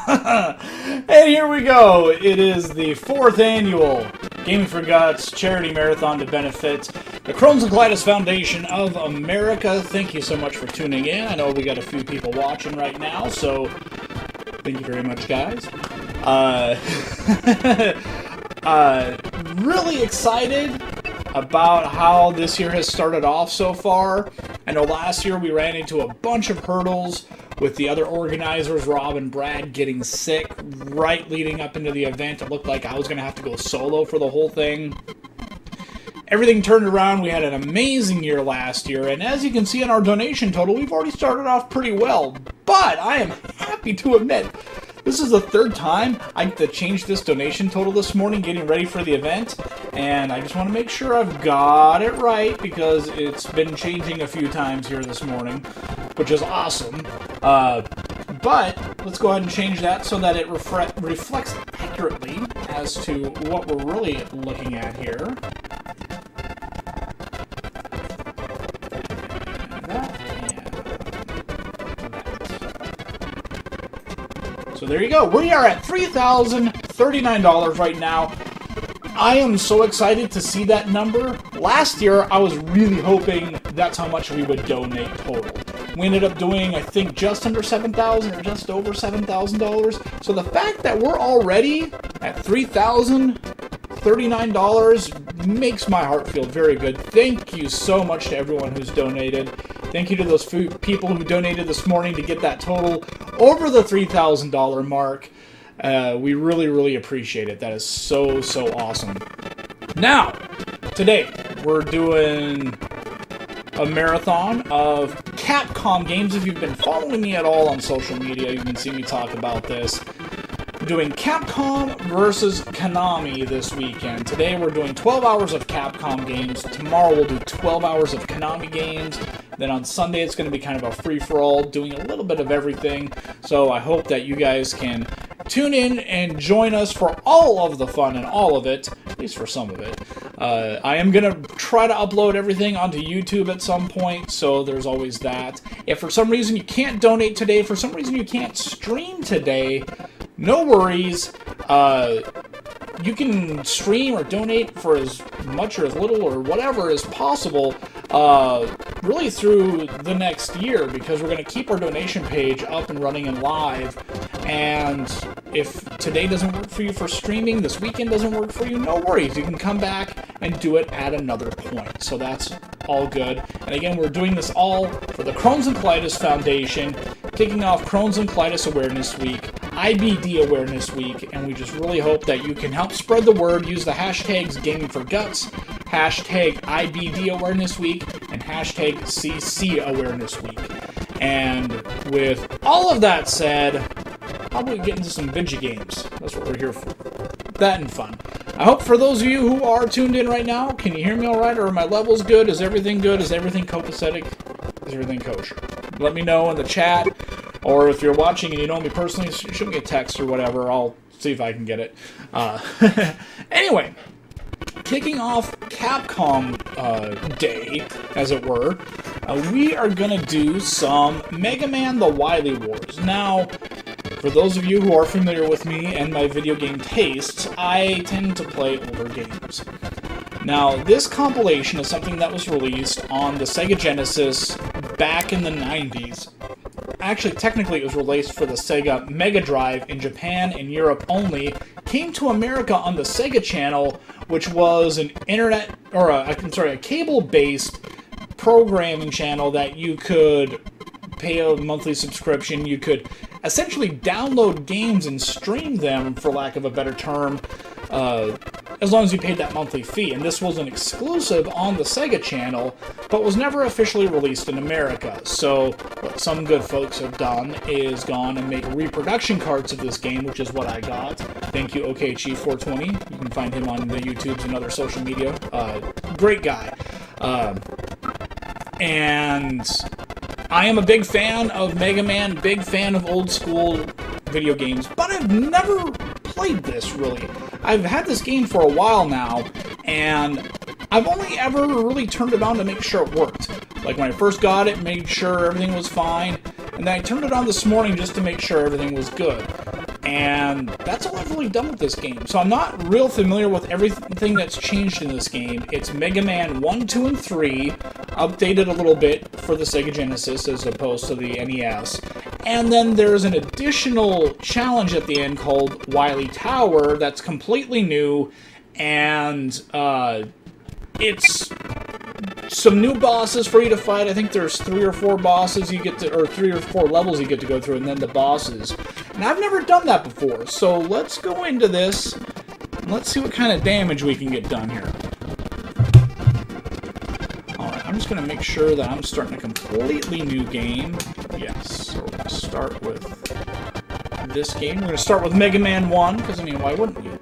And here we go. It is the 4th annual Gaming for Guts charity marathon to benefit the Crohn's and Colitis Foundation of America. Thank you so much for tuning in. I know we got a few people watching right now, so thank you very much, guys. Really excited about how this year has started off so far. I know last year we ran into a bunch of hurdles with the other organizers, Rob and Brad, getting sick right leading up into the event. It looked like I was going to have to go solo for the whole thing. Everything turned around. We had an amazing year last year, and as you can see in our donation total, we've already started off pretty well. But I am happy to admit, this is the 3rd time I get to change this donation total this morning, getting ready for the event, and I just want to make sure I've got it right, because it's been changing a few times here this morning, which is awesome. But let's go ahead and change that so that it reflects accurately as to what we're really looking at here. So there you go. We are at $3,039 right now. I am so excited to see that number. Last year, I was really hoping that's how much we would donate total. We ended up doing, I think, just under $7,000 or just over $7,000. So the fact that we're already at $3,039 makes my heart feel very good. Thank you so much to everyone who's donated. Thank you to those people who donated this morning to get that total over the $3,000 mark. We really, really appreciate it. That is so, so awesome. Now, today, we're doing a marathon of Capcom games. If you've been following me at all on social media, you can see me talk about this. We're doing Capcom versus Konami this weekend. Today, we're doing 12 hours of Capcom games. Tomorrow, we'll do 12 hours of Konami games. Then on Sunday, it's going to be kind of a free-for-all, doing a little bit of everything. So I hope that you guys can tune in and join us for all of the fun and all of it, at least for some of it. I am going to try to upload everything onto YouTube at some point, so there's always that. If for some reason you can't donate today, for some reason you can't stream today, no worries. You can stream or donate for as much or as little or whatever as possible, really through the next year, because we're going to keep our donation page up and running and live. And if today doesn't work for you for streaming, this weekend doesn't work for you, no worries. You can come back and do it at another point. So that's all good. And again, we're doing this all for the Crohn's and Colitis Foundation, kicking off Crohn's and Colitis Awareness Week, IBD Awareness Week, and we just really hope that you can help spread the word. Use the hashtags Gaming for Guts, hashtag IBD Awareness Week, and hashtag CC Awareness Week. And with all of that said, how about we get into some video games? That's what we're here for. That and fun. I hope for those of you who are tuned in right now, can you hear me all right? Are my levels good? Is everything good? Is everything copacetic? Is everything kosher? Let me know in the chat. Or if you're watching and you know me personally, shoot me a text or whatever. I'll see if I can get it. Anyway, kicking off Capcom Day, as it were, we are going to do some MegaMan the Wily Wars. Now, for those of you who are familiar with me and my video game tastes, I tend to play older games. Now, this compilation is something that was released on the Sega Genesis back in the 90s. Actually, technically, it was released for the Sega Mega Drive in Japan and Europe only. Came to America on the Sega Channel, which was an internet, or a cable-based programming channel that you could pay a monthly subscription. You could essentially download games and stream them, for lack of a better term, as long as you paid that monthly fee. And this was an exclusive on the Sega Channel, but was never officially released in America. So what some good folks have done is gone and make reproduction carts of this game, which is what I got. Thank you, OKC420. You can find him on the YouTubes and other social media. Great guy. And I am a big fan of Mega Man, big fan of old school video games, but I've never played this, really. I've had this game for a while now, and I've only ever really turned it on to make sure it worked. Like, when I first got it, made sure everything was fine, And then I turned it on this morning just to make sure everything was good. And that's all I've really done with this game. So I'm not real familiar with everything that's changed in this game. It's Mega Man 1, 2, and 3, updated a little bit for the Sega Genesis as opposed to the NES. And then there's an additional challenge at the end called Wily Tower that's completely new, and it's some new bosses for you to fight. I think there's 3 or 4 bosses you get to, or 3 or 4 levels you get to go through, and then the bosses. And I've never done that before, so let's go into this, and let's see what kind of damage we can get done here. Alright, I'm just going to make sure that I'm starting a completely new game. Yes, so we're going to start with this game. We're going to start with Mega Man 1, because, I mean, why wouldn't you?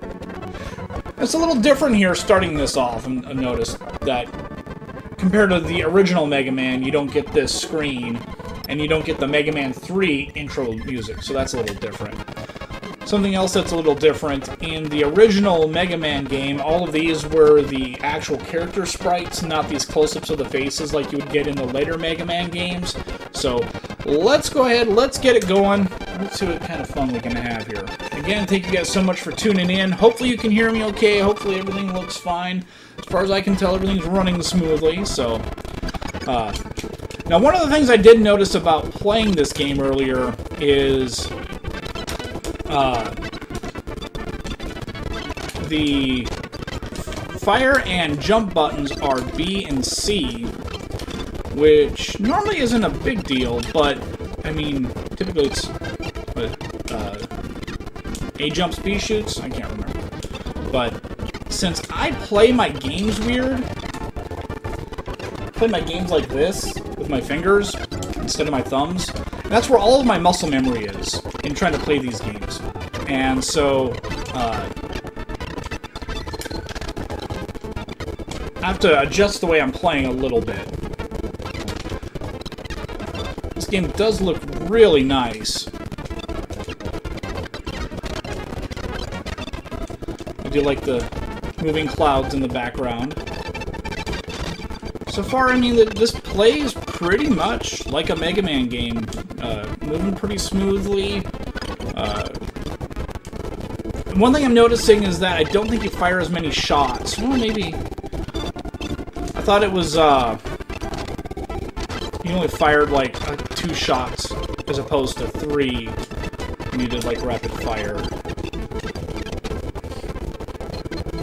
It's a little different here starting this off, and notice that compared to the original Mega Man, you don't get this screen, and you don't get the Mega Man 3 intro music, so that's a little different. Something else that's a little different, in the original Mega Man game, all of these were the actual character sprites, not these close-ups of the faces like you would get in the later Mega Man games. So, let's go ahead, let's get it going. Let's see what kind of fun we can have here. Again, thank you guys so much for tuning in. Hopefully you can hear me okay, hopefully everything looks fine. As far as I can tell, everything's running smoothly, so... Now, one of the things I did notice about playing this game earlier is... the fire and jump buttons are B and C, which normally isn't a big deal, but, I mean, typically it's... A jumps, B shoots? I can't remember. But... since I play my games weird, play my games like this, with my fingers, instead of my thumbs, and that's where all of my muscle memory is, in trying to play these games. And so, I have to adjust the way I'm playing a little bit. This game does look really nice. I do like the moving clouds in the background. So far, I mean, this plays pretty much like a Mega Man game. Moving pretty smoothly. One thing I'm noticing is that I don't think you fire as many shots. Well, maybe... I thought it was, you only fired, like, 2 shots as opposed to 3 when you did, like, rapid fire.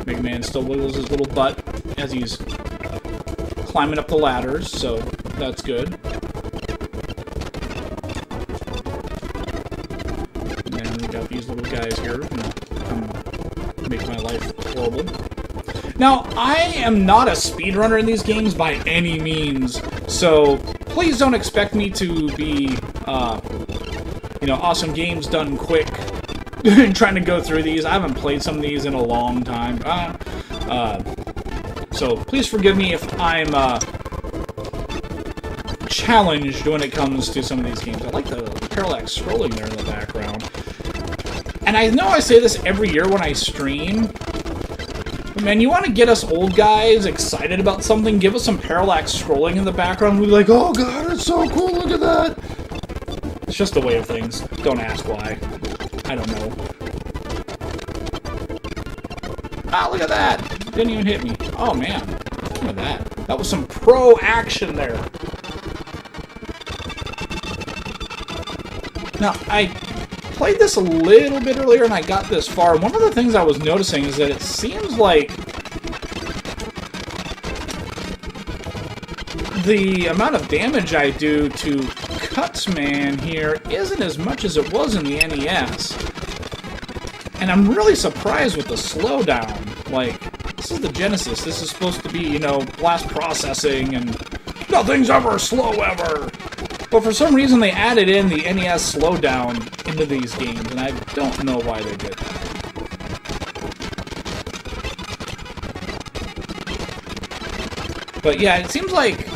Mega Man still wiggles his little butt as he's climbing up the ladders, so that's good. And then we got these little guys here who make my life horrible. Now, I am not a speedrunner in these games by any means, so please don't expect me to be, you know, awesome games done quick. Trying to go through these. I haven't played some of these in a long time. So please forgive me if I'm challenged when it comes to some of these games. I like the parallax scrolling there in the background. And I know I say this every year when I stream, but man, you want to get us old guys excited about something, give us some parallax scrolling in the background, we'll be like, oh god, it's so cool, look at that! It's just the way of things. Don't ask why. I don't know. Ah, look at that! Didn't even hit me. Oh, man. Look at that. That was some pro action there. Now, I played this a little bit earlier and I got this far. And one of the things I was noticing is that it seems like the amount of damage I do to Cutsman here isn't as much as it was in the NES. And I'm really surprised with the slowdown. Like, this is the Genesis. This is supposed to be, you know, blast processing and nothing's ever slow ever. But for some reason they added in the NES slowdown into these games, and I don't know why they did. But yeah, it seems like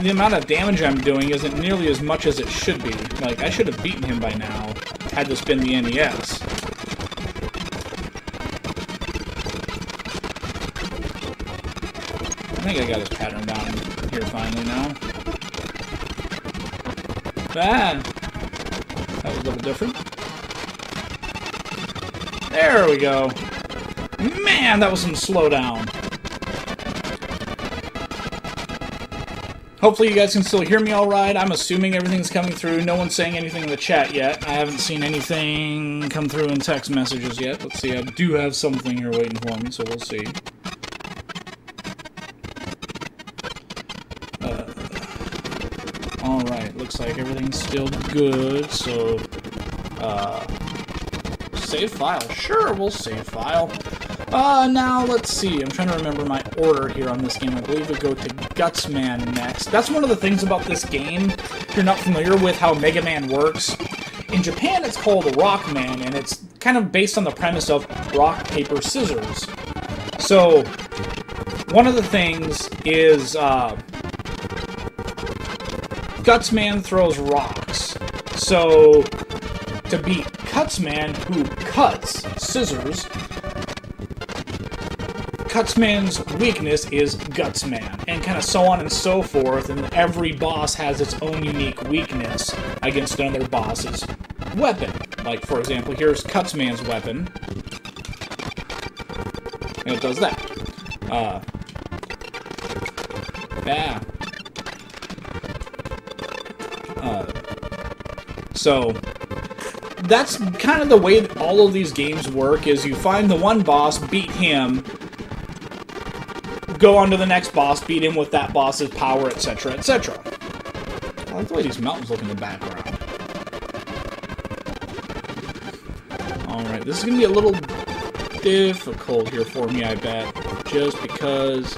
the amount of damage I'm doing isn't nearly as much as it should be. Like, I should have beaten him by now, had this been the NES. I think I got his pattern down here finally now. Ah, that was a little different. There we go. Man, that was some slowdown. Hopefully you guys can still hear me all right. I'm assuming everything's coming through. No one's saying anything in the chat yet. I haven't seen anything come through in text messages yet. Let's see, I do have something here waiting for me, so we'll see. Alright, looks like everything's still good, so... save file. Sure, we'll save file. Now, let's see. I'm trying to remember my order here on this game. I believe we go to Gutsman next. That's one of the things about this game. If you're not familiar with how MegaMan works, in Japan it's called Rockman, and it's kind of based on the premise of rock, paper, scissors. So, one of the things is, Gutsman throws rocks. So, to beat Cutsman, who cuts scissors, Cutsman's weakness is Gutsman, and kind of so on and so forth, and every boss has its own unique weakness against another boss's weapon. Like, for example, here's Cutsman's weapon, and it does that. So, that's kind of the way that all of these games work, is you find the one boss, beat him, go on to the next boss, beat him with that boss's power, etc., etc. I like the way these mountains look in the background. Alright, this is going to be a little difficult here for me, I bet. Just because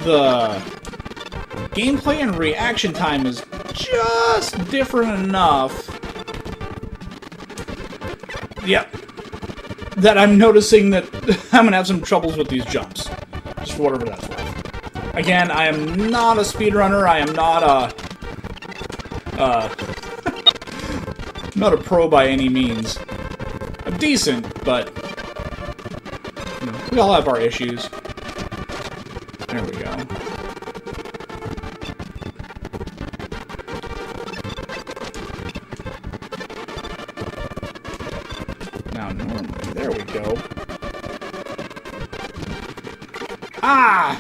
the gameplay and reaction time is just different enough. Yep. That I'm noticing that I'm going to have some troubles with these jumps. Just for whatever that's worth. Again, I am not a speedrunner. I am not a... not a pro by any means. I'm decent, but... you know, we all have our issues. There we go. Now, normally, there we go. Ah!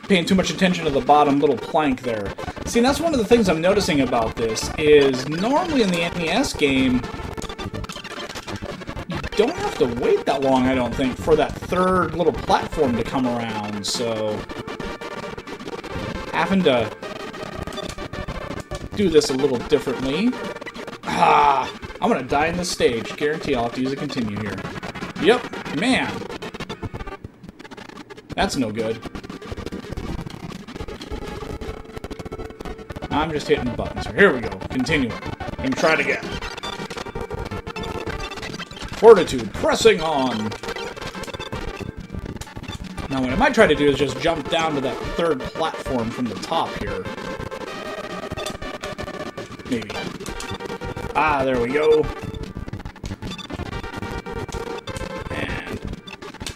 Paying too much attention to the bottom little plank there. See, that's one of the things I'm noticing about this, is normally in the NES game, you don't have to wait that long, I don't think, for that third little platform to come around, so... having to do this a little differently. Ah! I'm gonna die in this stage. Guarantee I'll have to use a continue here. Yep, man! That's no good. I'm just hitting buttons. Here we go. Continue. And try it again. Fortitude. Pressing on. Now, what I might try to do is just jump down to that third platform from the top here. Maybe. Ah, there we go. And...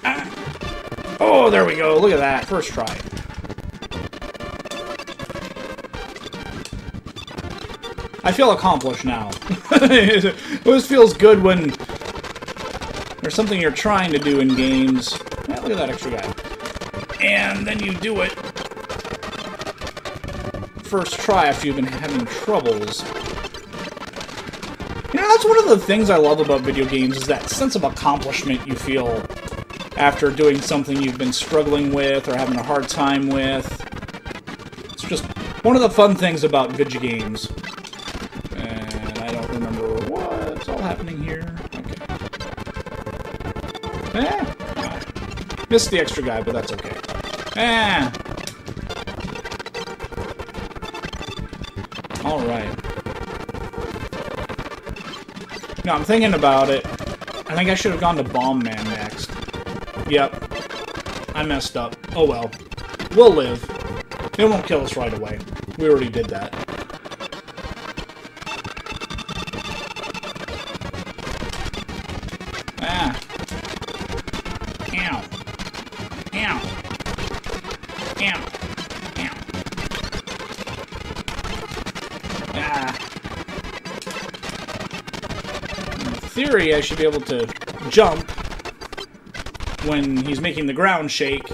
ah. Oh, there we go. Look at that. First try. I feel accomplished now. It always feels good when there's something you're trying to do in games. Yeah, look at that extra guy. And then you do it first try after you've been having troubles. You know, that's one of the things I love about video games, is that sense of accomplishment you feel after doing something you've been struggling with or having a hard time with. It's just one of the fun things about video games. What's all happening here? Okay. Missed the extra guy, but that's okay. Alright. No, I'm thinking about it. I think I should have gone to Bomb Man next. Yep. I messed up. Oh well. We'll live. It won't kill us right away. We already did that. theory, I should be able to jump when he's making the ground shake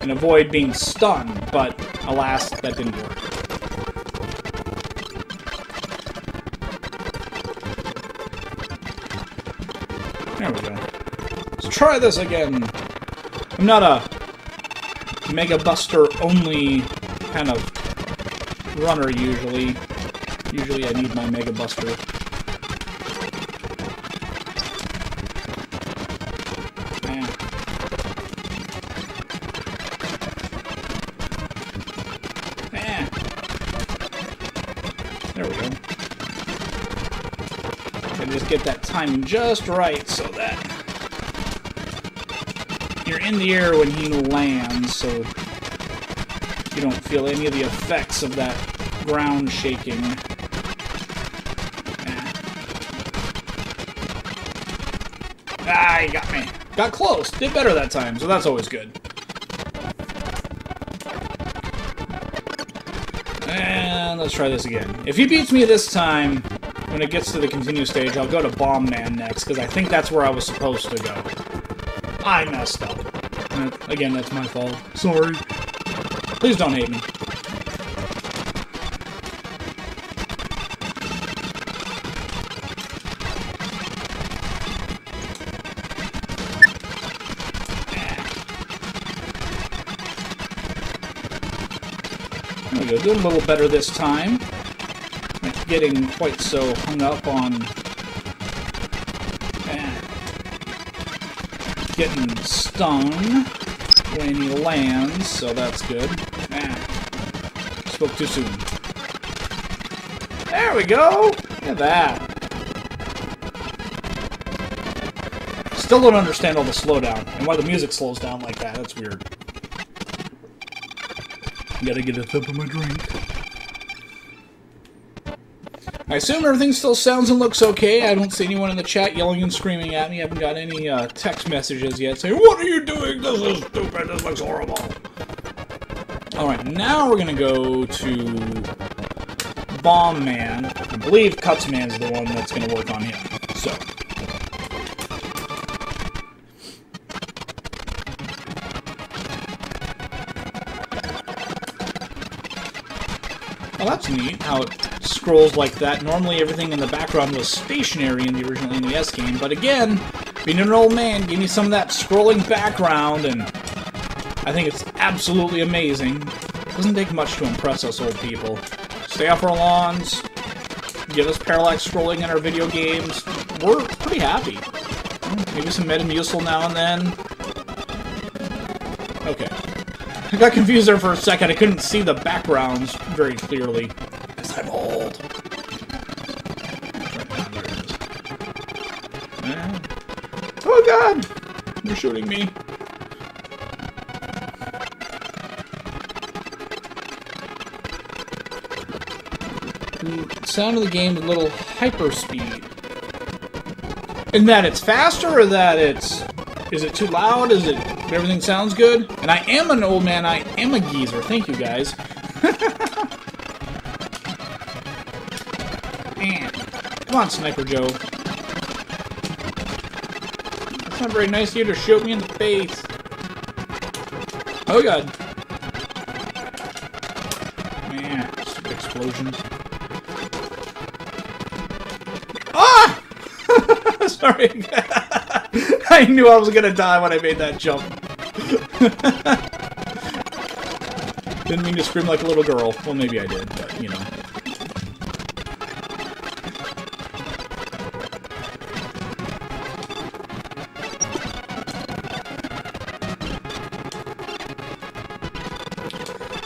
and avoid being stunned, but alas, that didn't work. There we go. Let's try this again. I'm not a Mega Buster only kind of runner usually. Usually I need my Mega Buster. There we go. And just get that timing just right so that you're in the air when he lands, so you don't feel any of the effects of that ground shaking. Ah, he got me. Got close. Did better that time, so that's always good. And let's try this again. If he beats me this time, when it gets to the continue stage, I'll go to Bomb Man next, because I think that's where I was supposed to go. I messed up. Again, that's my fault. Sorry. Please don't hate me. There we go. Doing a little better this time. Not getting quite so hung up on getting stung when he lands, so that's good. Spoke too soon. There we go! Look at that. Still don't understand all the slowdown, and why the music slows down like that. That's weird. Gotta get a sip of my drink. I assume everything still sounds and looks okay. I don't see anyone in the chat yelling and screaming at me. I haven't got any text messages yet saying, "What are you doing? This is stupid. This looks horrible." Alright, now we're gonna go to Bomb Man. I believe Cuts Man's the one that's gonna work on him. So. Well, that's neat, how it scrolls like that. Normally everything in the background was stationary in the original NES game, but again, being an old man, give me some of that scrolling background, and I think it's absolutely amazing. Doesn't take much to impress us old people. Stay off our lawns, give us parallax scrolling in our video games. We're pretty happy. Maybe some Metamucil now and then. Okay. I got confused there for a second. I couldn't see the backgrounds very clearly. Because I'm old. Oh god! You're shooting me. The sound of the game is a little hyperspeed. And that it's faster, or that it's... Is it too loud? Is it... Everything sounds good? And I am an old man. I am a geezer. Thank you, guys. Man. Come on, Sniper Joe. That's not very nice of you to shoot me in the face. Oh, God. Man, stupid explosions. Ah! Sorry. I knew I was gonna die when I made that jump. Didn't mean to scream like a little girl. Well, maybe I did, but, you know.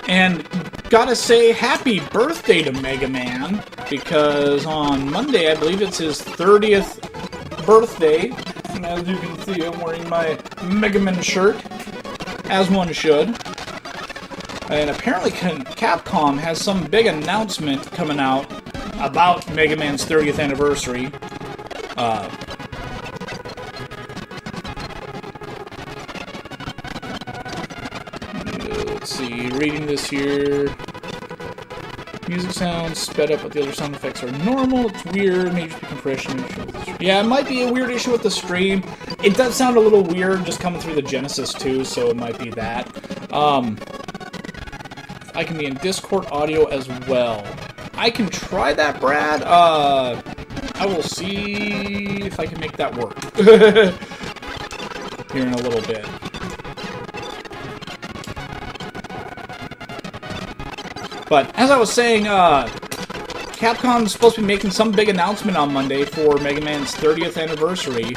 And gotta say happy birthday to MegaMan, because on Monday, I believe it's his 30th birthday. And as you can see, I'm wearing my MegaMan shirt, as one should. And apparently Capcom has some big announcement coming out about MegaMan's 30th anniversary. Let's see, reading this here. Music sounds sped up, but the other sound effects are normal. It's weird. Maybe just be compression. Yeah, it might be a weird issue with the stream. It does sound a little weird just coming through the Genesis too, so it might be that. I can be in Discord audio as well. I can try that, Brad. I will see if I can make that work here in a little bit. But as I was saying, Capcom's supposed to be making some big announcement on Monday for Mega Man's 30th anniversary.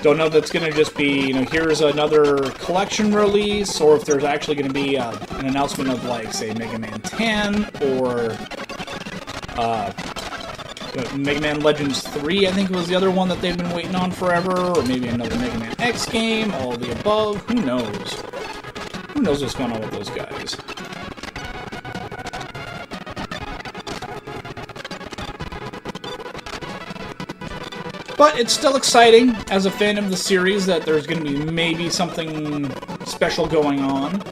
Don't know if that's going to just be, you know, here's another collection release, or if there's actually going to be an announcement of, like, say, Mega Man 10, or Mega Man Legends 3, I think was the other one that they've been waiting on forever, or maybe another Mega Man X game, all of the above, who knows? Who knows what's going on with those guys? But it's still exciting, as a fan of the series, that there's going to be maybe something special going on.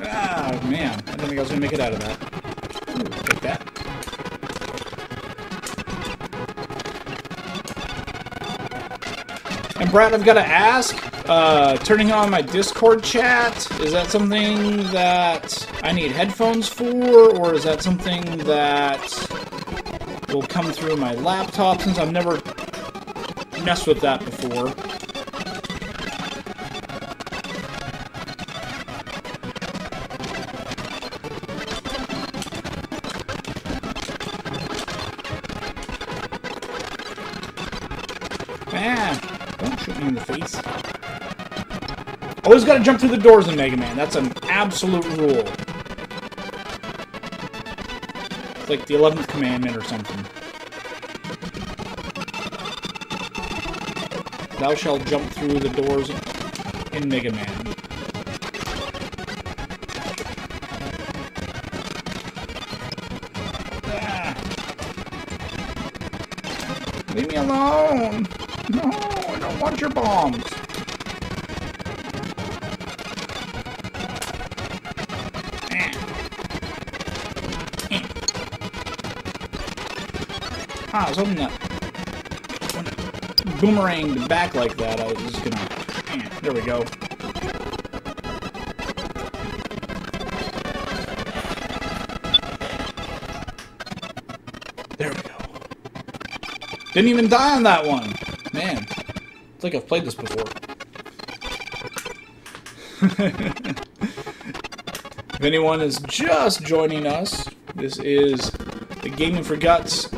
Ah, man. I didn't think I was going to make it out of that. Ooh, take that. And Brad, I've got to ask... turning on my Discord chat, is that something that I need headphones for, or is that something that will come through my laptop, since I've never messed with that before? Man, don't shoot me in the face. Always gotta jump through the doors in Mega Man. That's an absolute rule. It's like the 11th commandment or something. Thou shalt jump through the doors in Mega Man. Ah. Leave me alone! No, I don't want your bombs. I was hoping that when it boomeranged back like that, I was just gonna... There we go. There we go. Didn't even die on that one! Man, it's like I've played this before. If anyone is just joining us, this is the Gaming for Guts...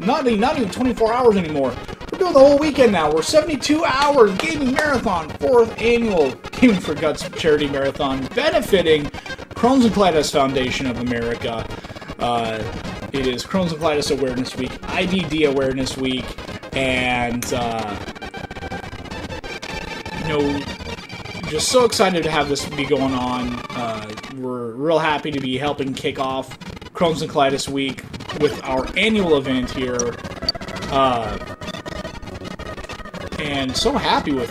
not even 24 hours anymore. We're doing the whole weekend now. We're 72 hours gaming marathon, 4th annual Gaming for Guts charity marathon, benefiting Crohn's and Colitis Foundation of America. It is Crohn's and Colitis Awareness Week, IBD Awareness Week, and you know, just so excited to have this be going on. We're real happy to be helping kick off Crohn's and Colitis Week with our annual event here, and so happy with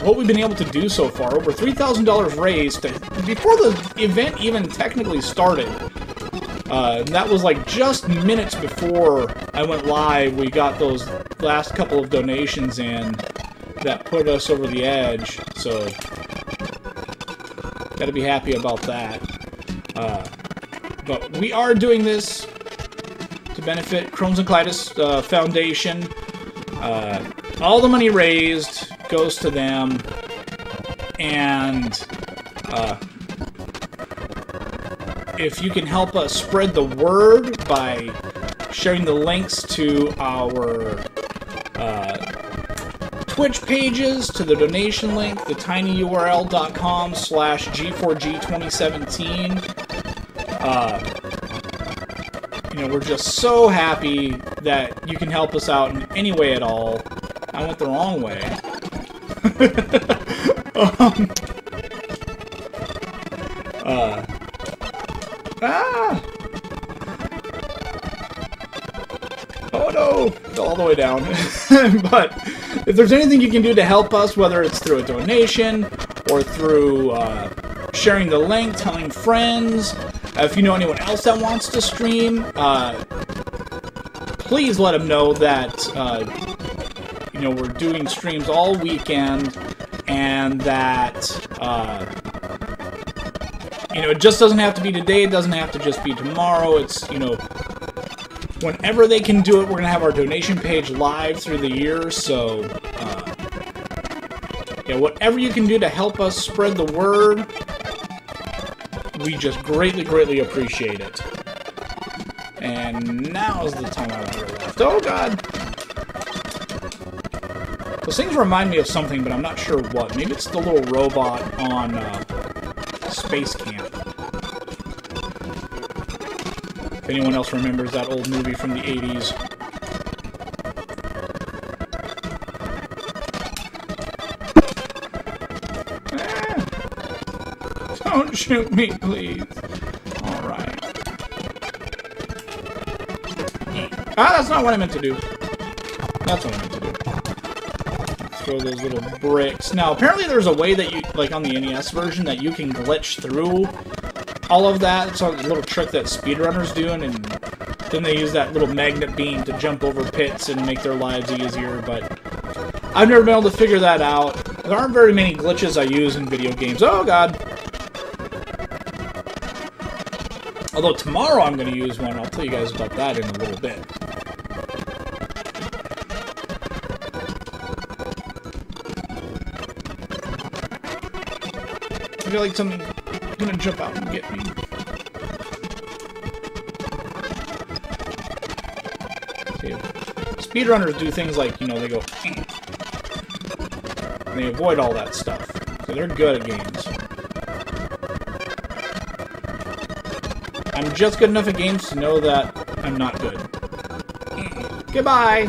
what we've been able to do so far. Over $3,000 raised before the event even technically started. That was like just minutes before I went live. We got those last couple of donations in that put us over the edge, so gotta be happy about that. But we are doing this to benefit Crohn's and Colitis Foundation. All the money raised goes to them, and if you can help us spread the word by sharing the links to our Twitch pages, to the donation link, the tinyurl.com/G4G2017. You know, we're just so happy that you can help us out in any way at all. I went the wrong way. Oh no! Fell all the way down. But if there's anything you can do to help us, whether it's through a donation or through sharing the link, telling friends, if you know anyone else that wants to stream, please let them know that you know, we're doing streams all weekend, and that you know, it just doesn't have to be today, it doesn't have to just be tomorrow. It's, you know, whenever they can do it. We're gonna have our donation page live through the year, so yeah, whatever you can do to help us spread the word, we just greatly appreciate it. And now's the time I want to go left. Oh god! Those things remind me of something, but I'm not sure what. Maybe it's the little robot on Space Camp. If anyone else remembers that old movie from the 80s. Don't shoot me, please. Alright. Ah, that's not what I meant to do. That's what I meant to do. Throw those little bricks. Now, apparently there's a way that you, like on the NES version, that you can glitch through all of that. It's a little trick that speedrunners do, and then they use that little magnet beam to jump over pits and make their lives easier, but I've never been able to figure that out. There aren't very many glitches I use in video games. Oh god! Although tomorrow I'm going to use one. I'll tell you guys about that in a little bit. I feel like something's going to jump out and get me. See, speedrunners do things like, you know, they go... and they avoid all that stuff. So they're good at games. I'm just good enough at games to know that I'm not good. Goodbye!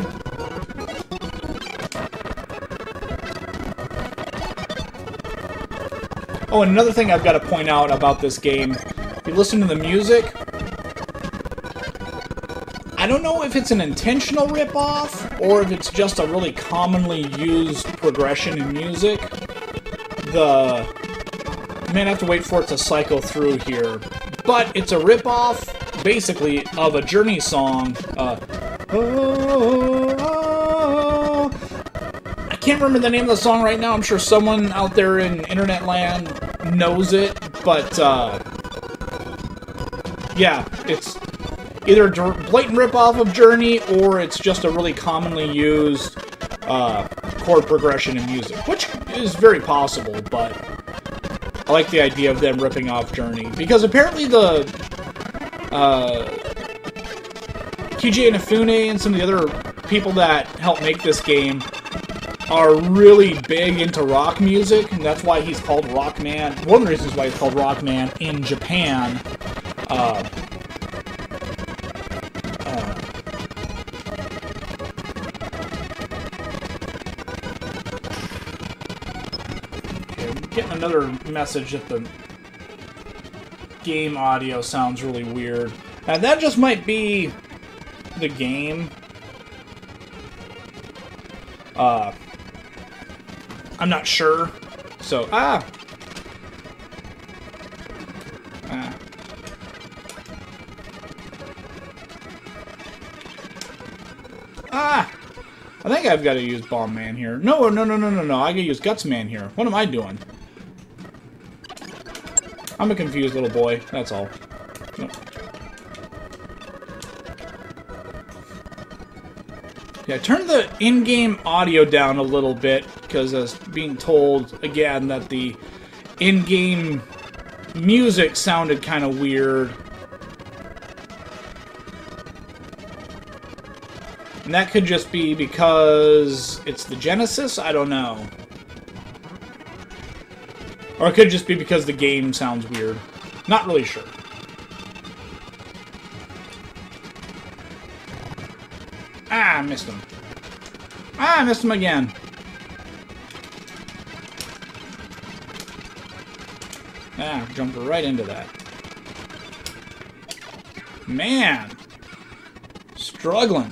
Oh, and another thing I've got to point out about this game, if you listen to the music, I don't know if it's an intentional ripoff, or if it's just a really commonly used progression in music. I may have to wait for it to cycle through here. But it's a ripoff, basically, of a Journey song. I can't remember the name of the song right now. I'm sure someone out there in internet land knows it. But, yeah, it's either a blatant ripoff of Journey, or it's just a really commonly used chord progression in music. Which is very possible, but... I like the idea of them ripping off Journey, because apparently the TJ Inafune and some of the other people that helped make this game are really big into rock music, and that's why he's called Rockman. One of the reasons why he's called Rockman in Japan. Getting another message that the game audio sounds really weird. And that just might be the game. I'm not sure. So, I think I've got to use Bomb Man here. No. I gotta use Guts Man here. What am I doing? I'm a confused little boy, that's all. Nope. Yeah, turn the in-game audio down a little bit, because I was being told, again, that the in-game music sounded kind of weird. And that could just be because it's the Genesis? I don't know. Or it could just be because the game sounds weird. Not really sure. Ah, I missed him. Ah, I missed him again. Ah, jumped right into that. Man. Struggling.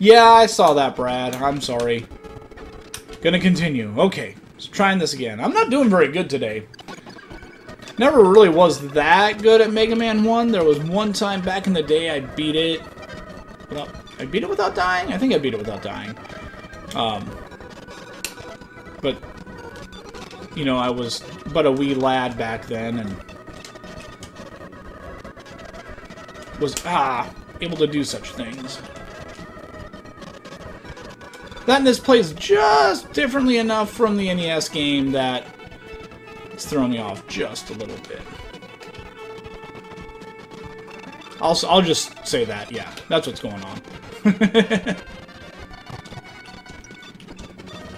Yeah, I saw that, Brad. I'm sorry. Gonna continue. Okay, let's trying this again. I'm not doing very good today. Never really was that good at Mega Man 1. There was one time back in the day I beat it. Well, I beat it without dying? I think I beat it without dying. But, you know, I was but a wee lad back then and was, able to do such things. That and this plays just differently enough from the NES game that it's throwing me off just a little bit. I'll just say that, yeah, that's what's going on.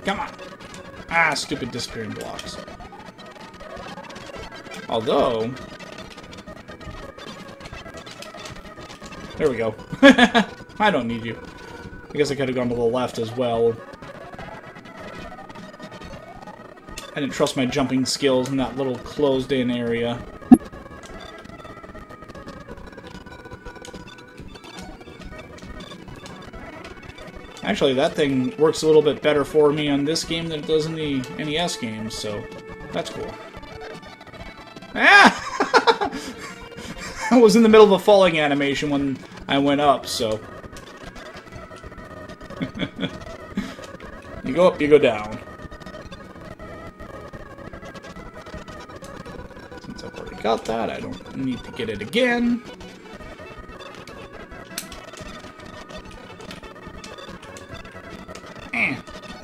Come on. Stupid disappearing blocks. Although... There we go. I don't need you. I guess I could have gone to the left as well. I didn't trust my jumping skills in that little closed-in area. Actually, that thing works a little bit better for me on this game than it does in the NES games, so that's cool. Ah! I was in the middle of a falling animation when I went up, so... You go up, you go down. Since I've already got that, I don't need to get it again.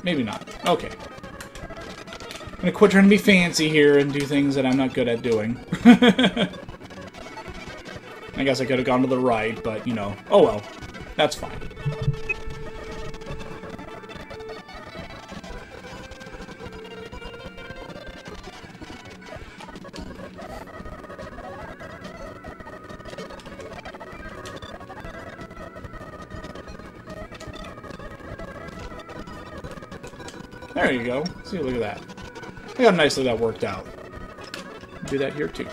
Maybe not. Okay. I'm gonna quit trying to be fancy here and do things that I'm not good at doing. I guess I could have gone to the right, but, you know, oh well. That's fine. There you go. See, look at that. Look how nicely that worked out. Do that here, too.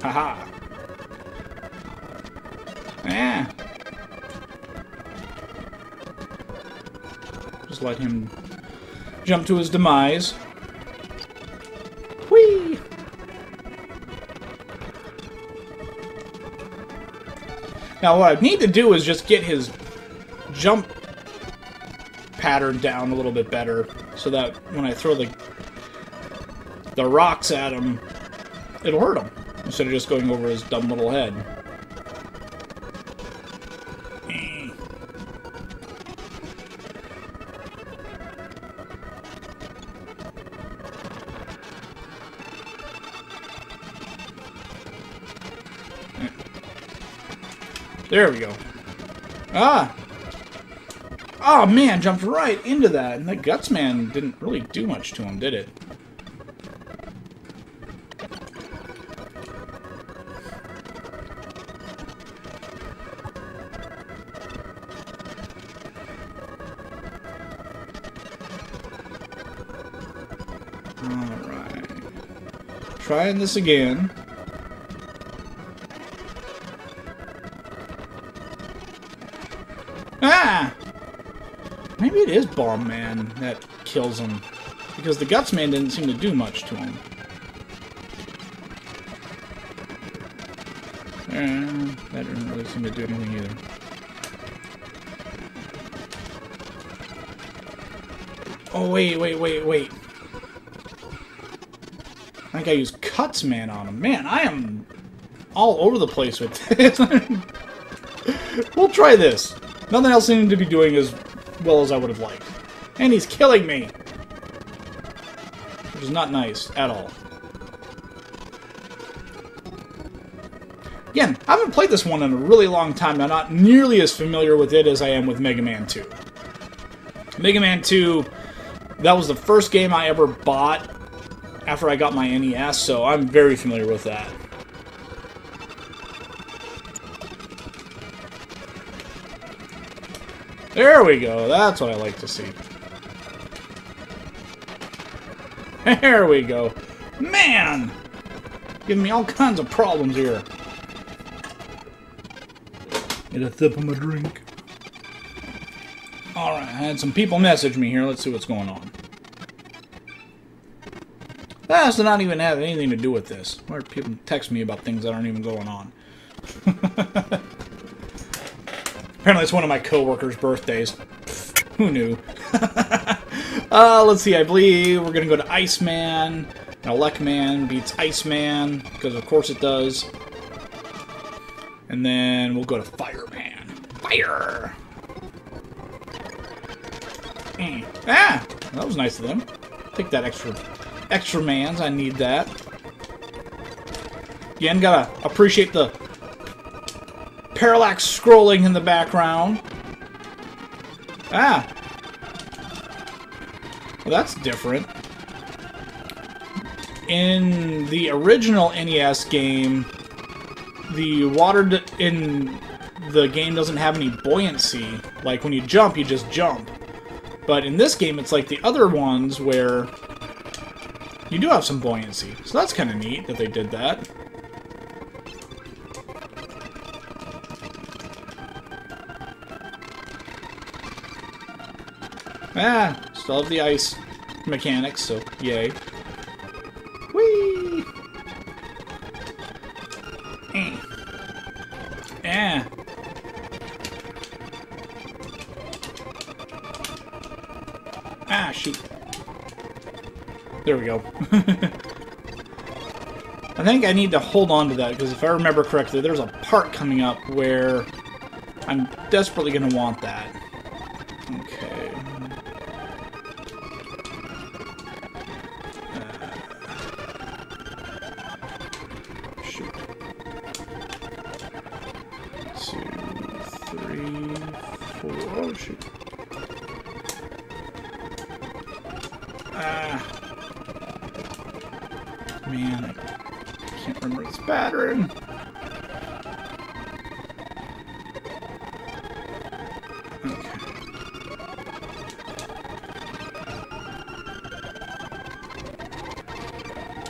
Haha. Just let him jump to his demise. Whee! Now, what I need to do is just get his jump pattern down a little bit better, so that when I throw the rocks at him, it'll hurt him, instead of just going over his dumb little head. There we go. Oh man, jumped right into that, and the Guts Man didn't really do much to him, did it? Alright. Trying this again. Maybe it is Bomb Man that kills him, because the Guts Man didn't seem to do much to him. That didn't really seem to do anything either. Oh, wait. I think I used Cuts Man on him. Man, I am all over the place with this. We'll try this. Nothing else seemed to be doing as well as I would have liked. And he's killing me! Which is not nice at all. Again, I haven't played this one in a really long time. I'm not nearly as familiar with it as I am with Mega Man 2. Mega Man 2, that was the first game I ever bought after I got my NES, so I'm very familiar with that. There we go. That's what I like to see. There we go. Man! Giving me all kinds of problems here. Get a sip of my drink. Alright, I had some people message me here. Let's see what's going on. That does not even have anything to do with this. Where people text me about things that aren't even going on. Apparently it's one of my coworkers' birthdays. Pfft, who knew? Let's see, I believe we're gonna go to Iceman. Now Lekman beats Iceman, because of course it does. And then we'll go to Fireman. Fire! Ah! That was nice of them. Take that extra mans. I need that. Again, gotta appreciate the parallax scrolling in the background. Ah! Well, that's different. In the original NES game, the water in the game doesn't have any buoyancy. Like, when you jump, you just jump. But in this game, it's like the other ones where you do have some buoyancy. So that's kind of neat that they did that. Ah, still have the ice mechanics, so yay. Whee! Ah. Ah, shoot. There we go. I think I need to hold on to that, because if I remember correctly, there's a part coming up where I'm desperately going to want that. Okay. Shoot. 2, 3, 4. Oh, shoot. Ah. Man, I can't remember this pattern. Okay.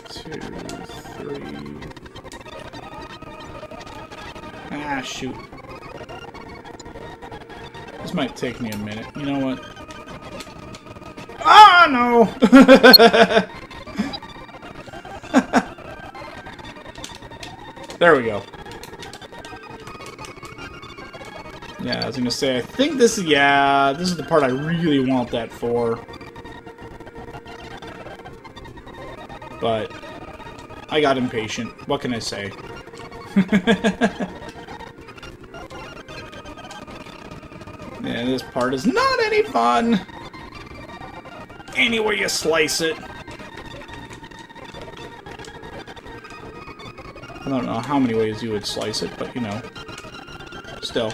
Two, three. Ah, shoot. This might take me a minute. You know what? Ah, no! There we go. Yeah, I was gonna say, I think this is, yeah, this is the part I really want that for. But I got impatient. What can I say? Yeah, this part is not any fun. Anywhere you slice it. I don't know how many ways you would slice it, but you know, still.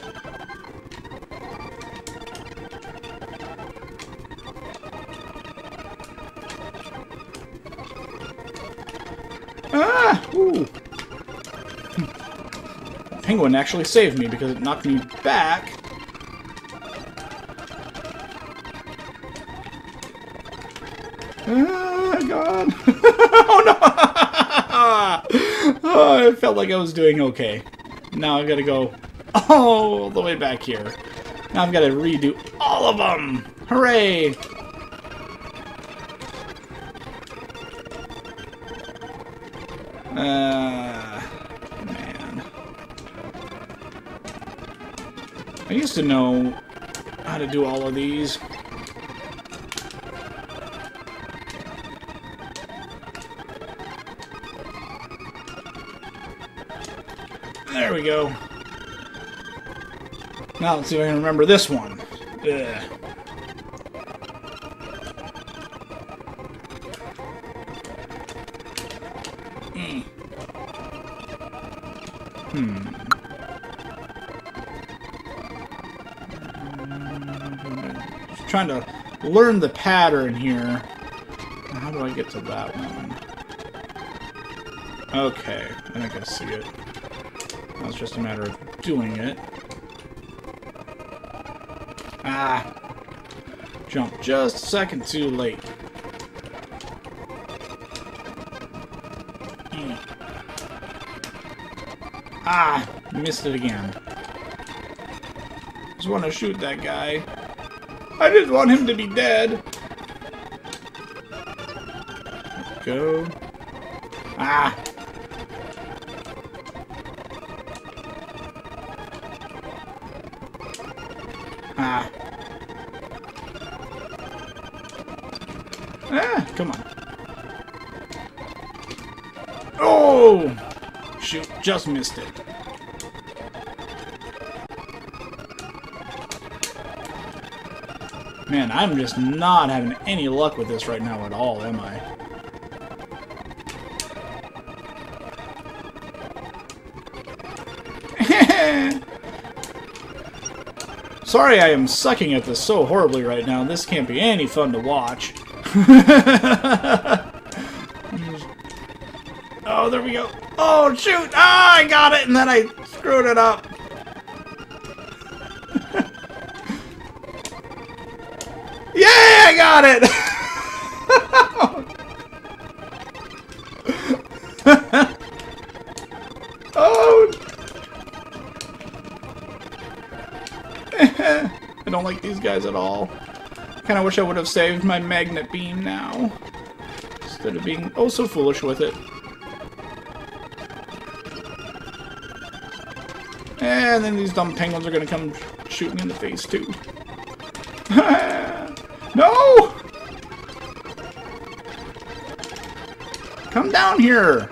Ah! Ooh! Penguin actually saved me because it knocked me back. Ah, God! Oh no! Oh, I felt like I was doing okay. Now I've got to go all the way back here. Now I've got to redo all of them! Hooray! Man. I used to know how to do all of these. There we go. Now let's see if I can remember this one. Ugh. Just trying to learn the pattern here. How do I get to that one? Okay, I think I see it. Now it's just a matter of doing it. Ah! Jump just a second too late. Ah! Missed it again. Just want to shoot that guy. I just want him to be dead. Go. Ah. Ah. Ah, come on. Oh! Shoot, just missed it. Man, I'm just not having any luck with this right now at all, am I? Sorry I am sucking at this so horribly right now. This can't be any fun to watch. Oh, there we go. Oh, shoot! Ah, I got it, and then I screwed it up. Yay, I got it! Oh! I don't like these guys at all. Kind of wish I would have saved my magnet beam now, instead of being oh so foolish with it. And then these dumb penguins are gonna come shoot me in the face too. No! Come down here!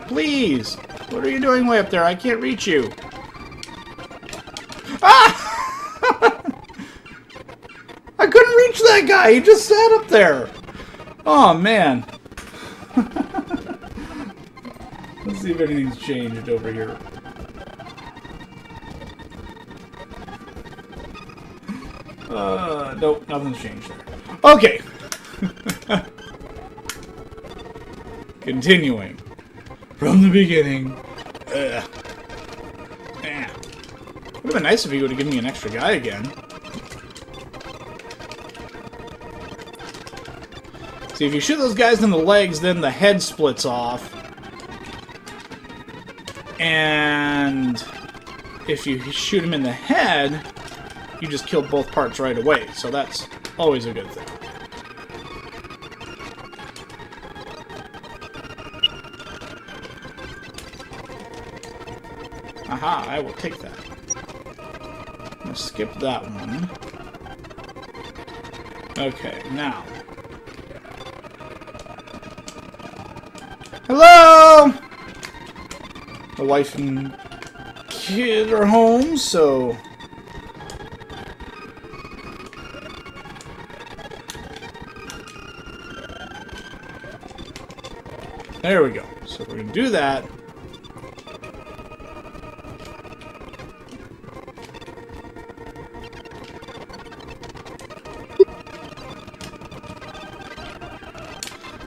Please! What are you doing way up there? I can't reach you. Ah! I couldn't reach that guy! He just sat up there! Oh, man. Let's see if anything's changed over here. Nope, nothing's changed there. Okay! Continuing. From the beginning. Would have been nice if he would have given me an extra guy again. See, if you shoot those guys in the legs, then the head splits off. And if you shoot him in the head, you just kill both parts right away. So that's always a good thing. Aha, I will take that. I'm gonna skip that one. Okay, now. Hello! The wife and kid are home, so... There we go. So we're gonna do that.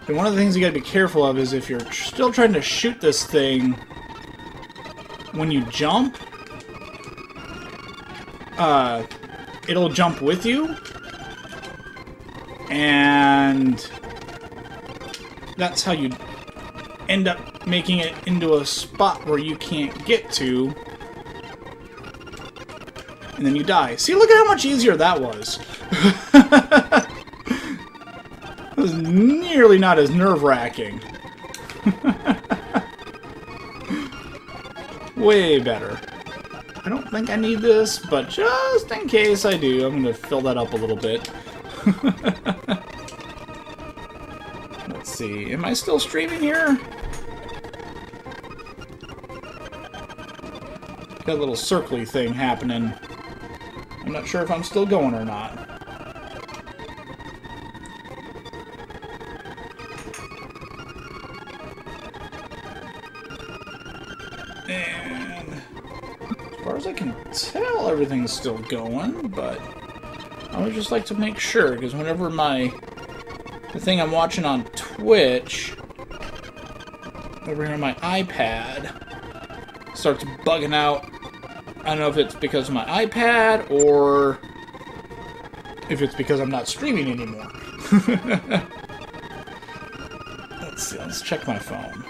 And one of the things you gotta be careful of is if you're still trying to shoot this thing when you jump, it'll jump with you, and that's how you end up making it into a spot where you can't get to, and then you die. See, look at how much easier that was. It was nearly not as nerve-wracking. Way better. I don't think I need this, but just in case I do, I'm going to fill that up a little bit. Let's see. Am I still streaming here? Got a little circly thing happening. I'm not sure if I'm still going or not. And as far as I can tell, everything's still going, but I would just like to make sure, because whenever the thing I'm watching on Twitch over here on my iPad starts bugging out, I don't know if it's because of my iPad or if it's because I'm not streaming anymore. Let's see, let's check my phone.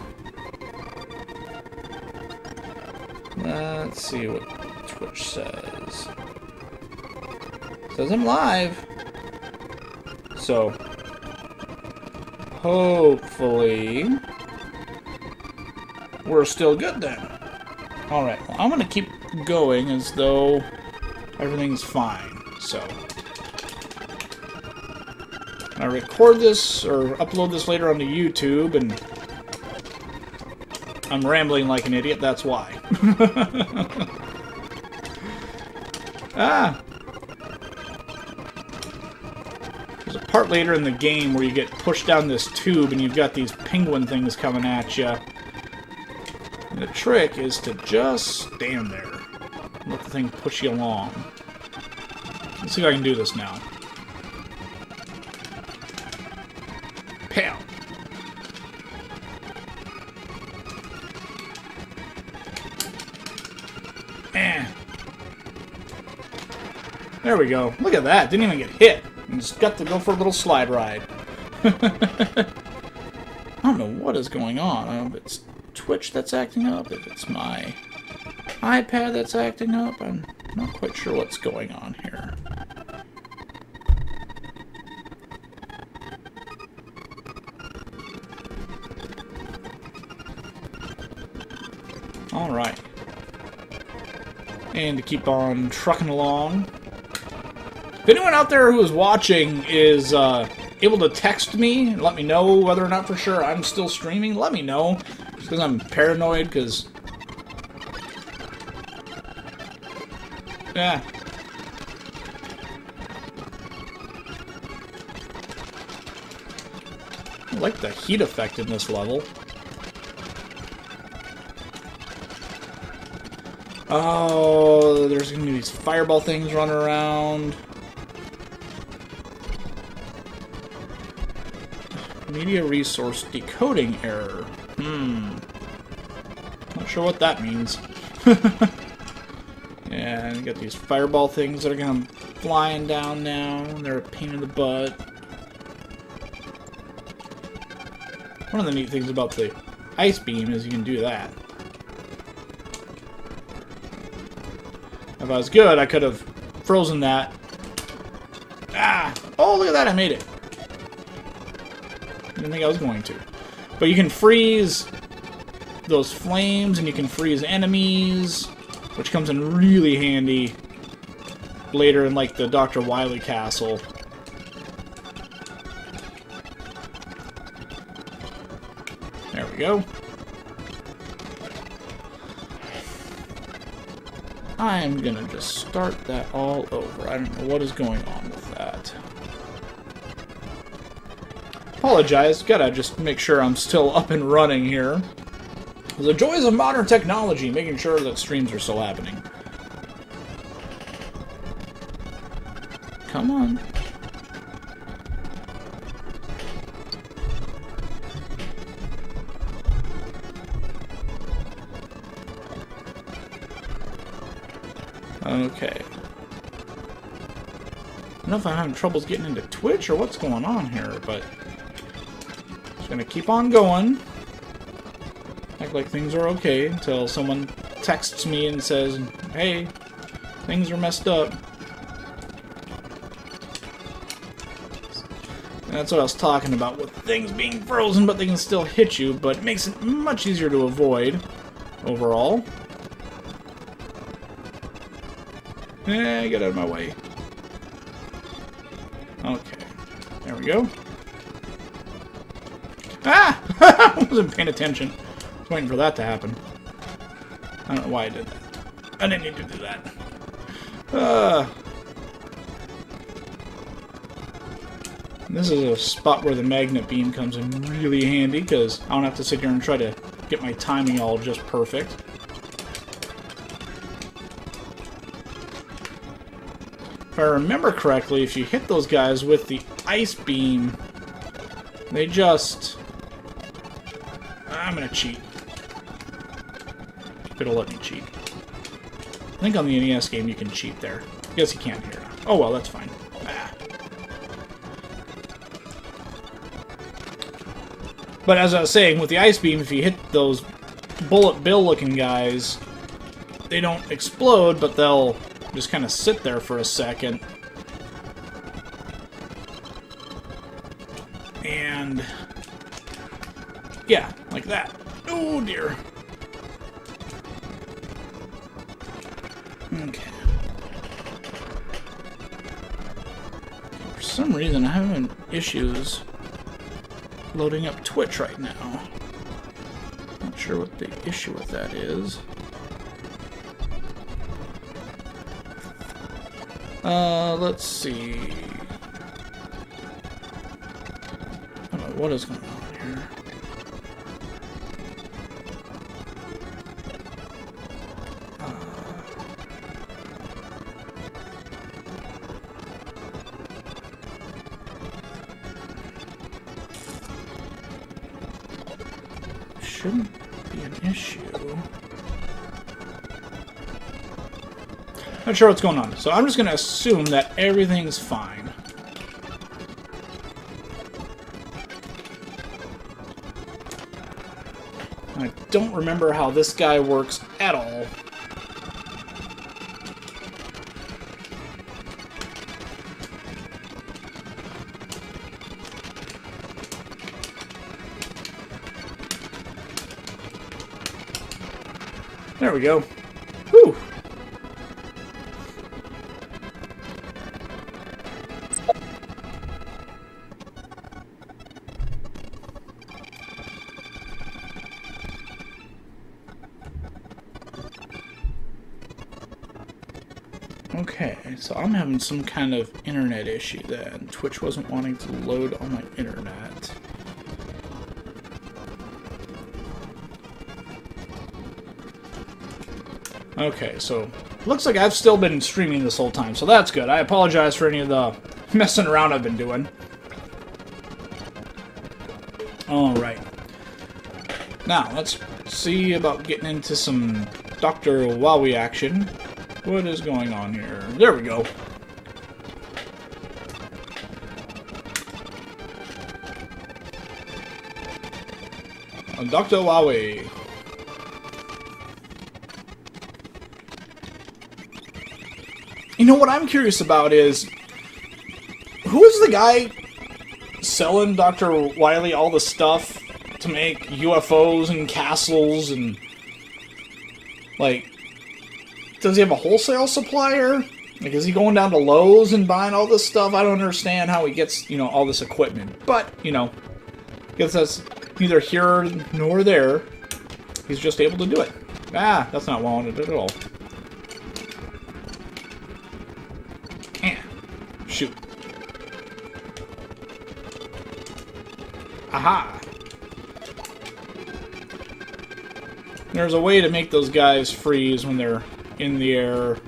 Let's see what Twitch says. Says I'm live. So, hopefully, we're still good then. Alright, well, I'm going to keep going as though everything's fine. So, I record this or upload this later onto YouTube, and I'm rambling like an idiot, that's why. Ah! There's a part later in the game where you get pushed down this tube and you've got these penguin things coming at you. And the trick is to just stand there and let the thing push you along. Let's see if I can do this now. Pow! There we go. Look at that. Didn't even get hit. And just got to go for a little slide ride. I don't know what is going on. I don't know if it's Twitch that's acting up, if it's my iPad that's acting up. I'm not quite sure what's going on here. Alright. And to keep on trucking along. If anyone out there who is watching is able to text me and let me know whether or not for sure I'm still streaming, let me know. Just because I'm paranoid, because... Yeah. I like the heat effect in this level. Oh, there's going to be these fireball things running around. Media resource decoding error. Not sure what that means. Yeah, you got these fireball things that are going to be flying down now. They're a pain in the butt. One of the neat things about the ice beam is you can do that. If I was good, I could have frozen that. Ah! Oh, look at that, I made it. Didn't think I was going to. But you can freeze those flames, and you can freeze enemies, which comes in really handy later in, like, the Dr. Wily castle. There we go. I'm gonna just start that all over. I don't know what is going on with that. Apologize, gotta just make sure I'm still up and running here. The joys of modern technology, making sure that streams are still happening. Come on. Okay. I don't know if I'm having troubles getting into Twitch or what's going on here, but just gonna keep on going. Act like things are okay until someone texts me and says, hey, things are messed up. And that's what I was talking about with things being frozen, but they can still hit you, but it makes it much easier to avoid overall. Get out of my way. Okay. There we go. Ah! I wasn't paying attention. I was waiting for that to happen. I don't know why I did that. I didn't need to do that. This is a spot where the magnet beam comes in really handy, because I don't have to sit here and try to get my timing all just perfect. If I remember correctly, if you hit those guys with the ice beam, they just... I'm gonna cheat. It'll let me cheat. I think on the NES game you can cheat there. I guess you can't here. Oh well, that's fine. But as I was saying, with the ice beam, if you hit those bullet bill looking guys, they don't explode, but they'll just kind of sit there for a second. and yeah, like that. Oh dear. Okay. For some reason, I'm having issues loading up Twitch right now. Not sure what the issue with that is. Let's see. I don't know what is going on here. Shouldn't be an issue. Not sure what's going on, so I'm just going to assume that everything's fine. I don't remember how this guy works at all. There we go. Whew. Okay, so I'm having some kind of internet issue then. Twitch wasn't wanting to load on my internet. Okay, so looks like I've still been streaming this whole time, so that's good. I apologize for any of the messing around I've been doing. Alright. Now, let's see about getting into some Dr. Wily action. What is going on here? There we go. Dr. Wily. You know what I'm curious about is, who is the guy selling Dr. Wily all the stuff to make UFOs and castles and, like, does he have a wholesale supplier? Like, is he going down to Lowe's and buying all this stuff? I don't understand how he gets, you know, all this equipment. But, you know, I guess that's neither here nor there. He's just able to do it. Ah, that's not what I wanted at all. Shoot. Aha! There's a way to make those guys freeze when they're in the air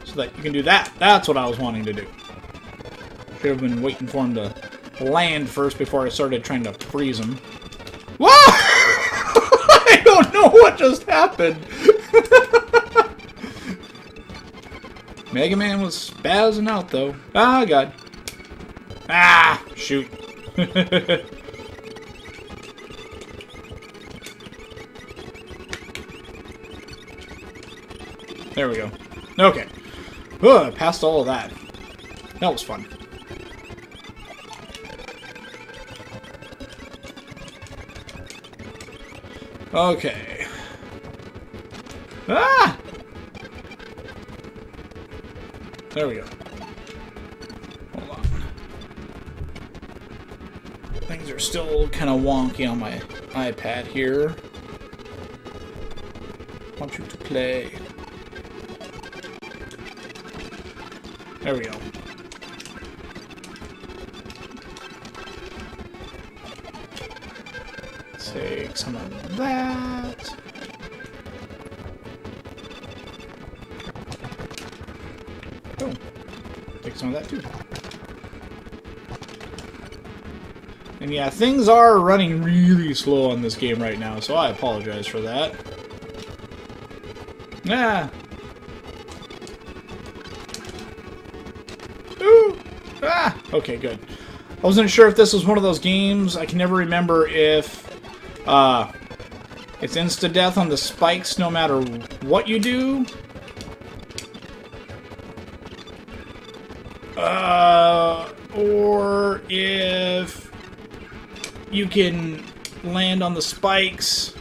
so that you can do that. That's what I was wanting to do. Should have been waiting for him to land first before I started trying to freeze him. Whoa! I don't know what just happened. MegaMan was spazzing out, though. Ah, God. Ah, shoot. There we go. Okay. Oh, I passed all of that. That was fun. Okay. Ah! There we go. Hold on. Things are still kind of wonky on my iPad here. I want you to play. There we go. Take some of that. Oh, take some of that too. And yeah, things are running really slow on this game right now, so I apologize for that. Ah. Ooh. Ah. Okay, good. I wasn't sure if this was one of those games. I can never remember if it's insta-death on the spikes no matter what you do. Or if you can land on the spikes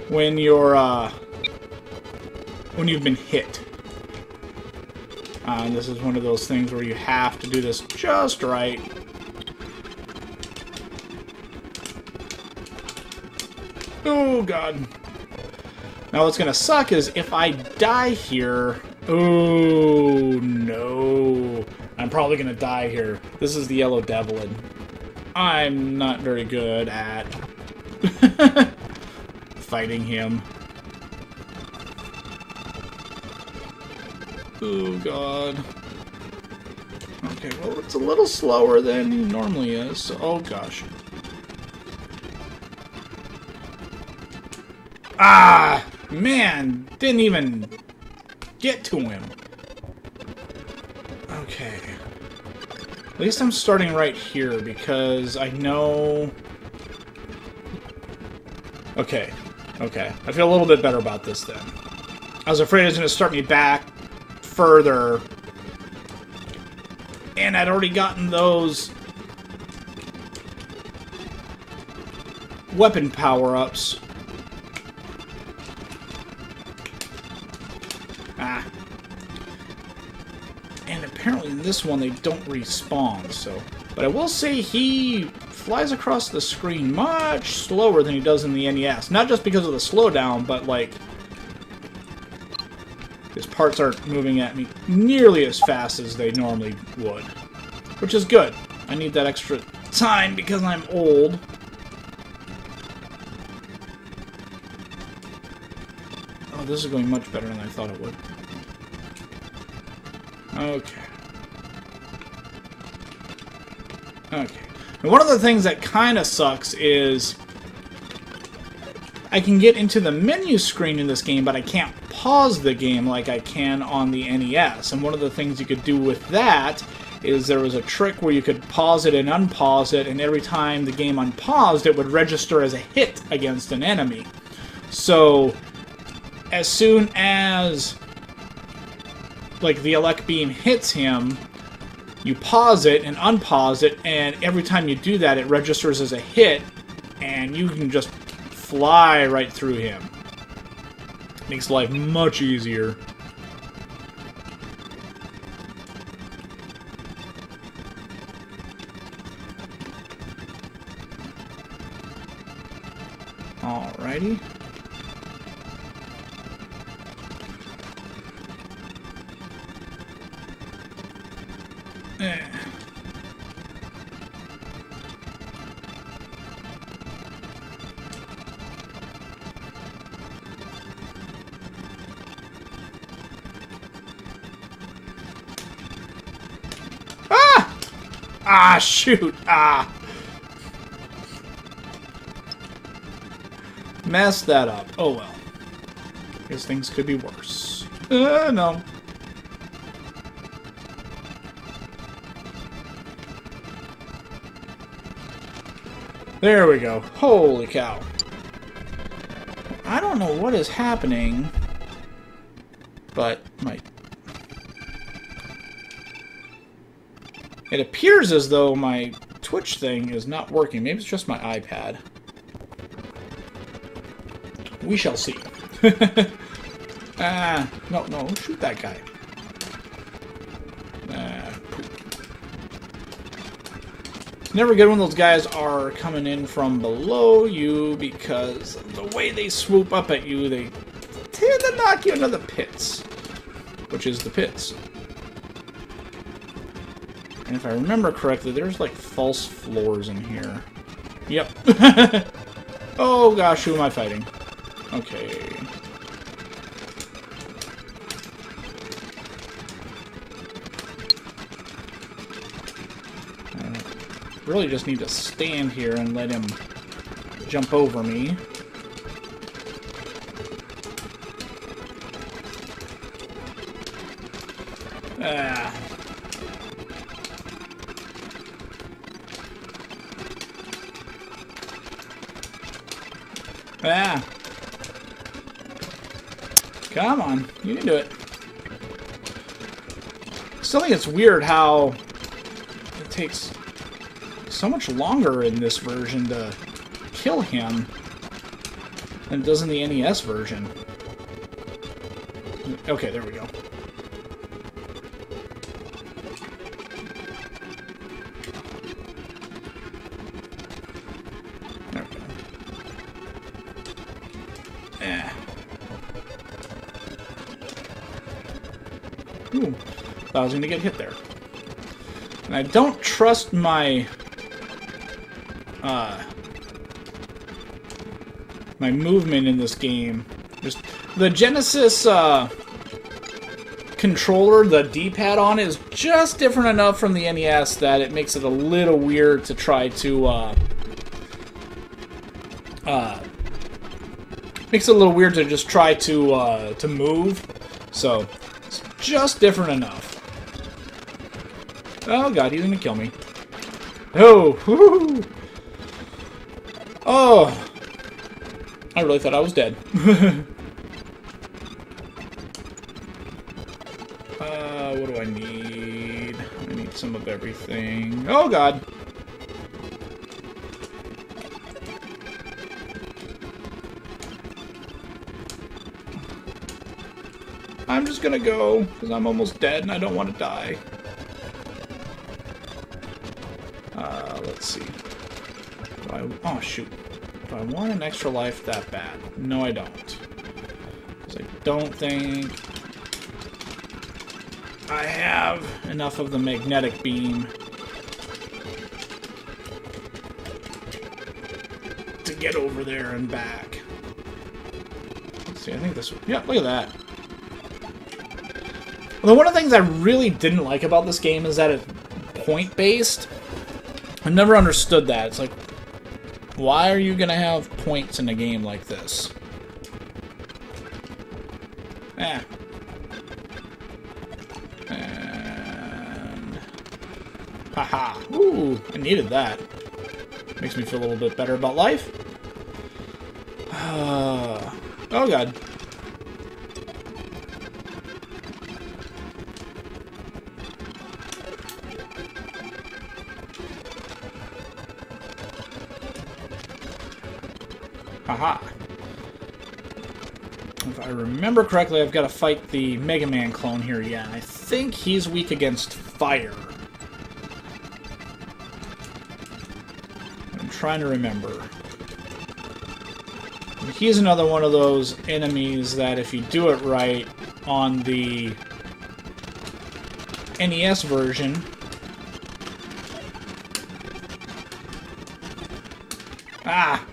when you're when you've been hit. And this is one of those things where you have to do this just right. Oh god. Now what's gonna suck is if I die here. Oh no. I'm probably gonna die here. This is the Yellow Devil. I'm not very good at fighting him. Oh god. Okay, well it's a little slower than he normally is, so oh gosh. Ah! Man! Didn't even get to him. Okay. At least I'm starting right here, because I know... Okay. Okay. I feel a little bit better about this then. I was afraid it was going to start me back further. And I'd already gotten those weapon power-ups. Ah. And apparently in this one they don't respawn, so... But I will say he flies across the screen much slower than he does in the NES. Not just because of the slowdown, but like... his parts aren't moving at me nearly as fast as they normally would. Which is good. I need that extra time because I'm old. Oh, this is going much better than I thought it would. Okay. Okay. And one of the things that kind of sucks is I can get into the menu screen in this game, but I can't pause the game like I can on the NES. And one of the things you could do with that is there was a trick where you could pause it and unpause it, and every time the game unpaused, it would register as a hit against an enemy. So, as soon as like the elect beam hits him, you pause it and unpause it, and every time you do that, it registers as a hit, and you can just fly right through him. Makes life much easier. Alrighty. Ah! Ah, shoot! Ah! Messed that up. Oh well. Guess things could be worse. No. There we go. Holy cow. I don't know what is happening, but it appears as though my Twitch thing is not working. Maybe it's just my iPad. We shall see. No, shoot that guy. It's never good when those guys are coming in from below you, because the way they swoop up at you, they tend to knock you into the pits. Which is the pits. And if I remember correctly, there's like false floors in here. Yep. Oh gosh, who am I fighting? Okay. Really just need to stand here and let him jump over me. Ah. Ah. Come on, you can do it. Still think it's weird how it takes so much longer in this version to kill him than it does in the NES version. Okay, there we go. There we go. Ooh, thought I was going to get hit there. And I don't trust my my movement in this game. Just the Genesis controller, the D-pad on it is just different enough from the NES that it makes it a little weird to try to makes it a little weird to just try to move. So it's just different enough. Oh god, he's gonna kill me. Oh, woohoo! Oh, I really thought I was dead. What do I need? I need some of everything. Oh god! I'm just gonna go, because I'm almost dead and I don't want to die. Let's see. Oh, shoot. Do I want an extra life that bad? No, I don't. Because I don't think I have enough of the magnetic beam to get over there and back. Let's see, I think this... Yeah, look at that. Although one of the things I really didn't like about this game is that it's point-based. I never understood that. It's like, why are you gonna have points in a game like this? And... Haha. Ooh, I needed that. Makes me feel a little bit better about life. Oh god. Haha. If I remember correctly, I've got to fight the MegaMan clone here. Yeah, I think he's weak against fire. I'm trying to remember. He's another one of those enemies that if you do it right on the NES version... Ah!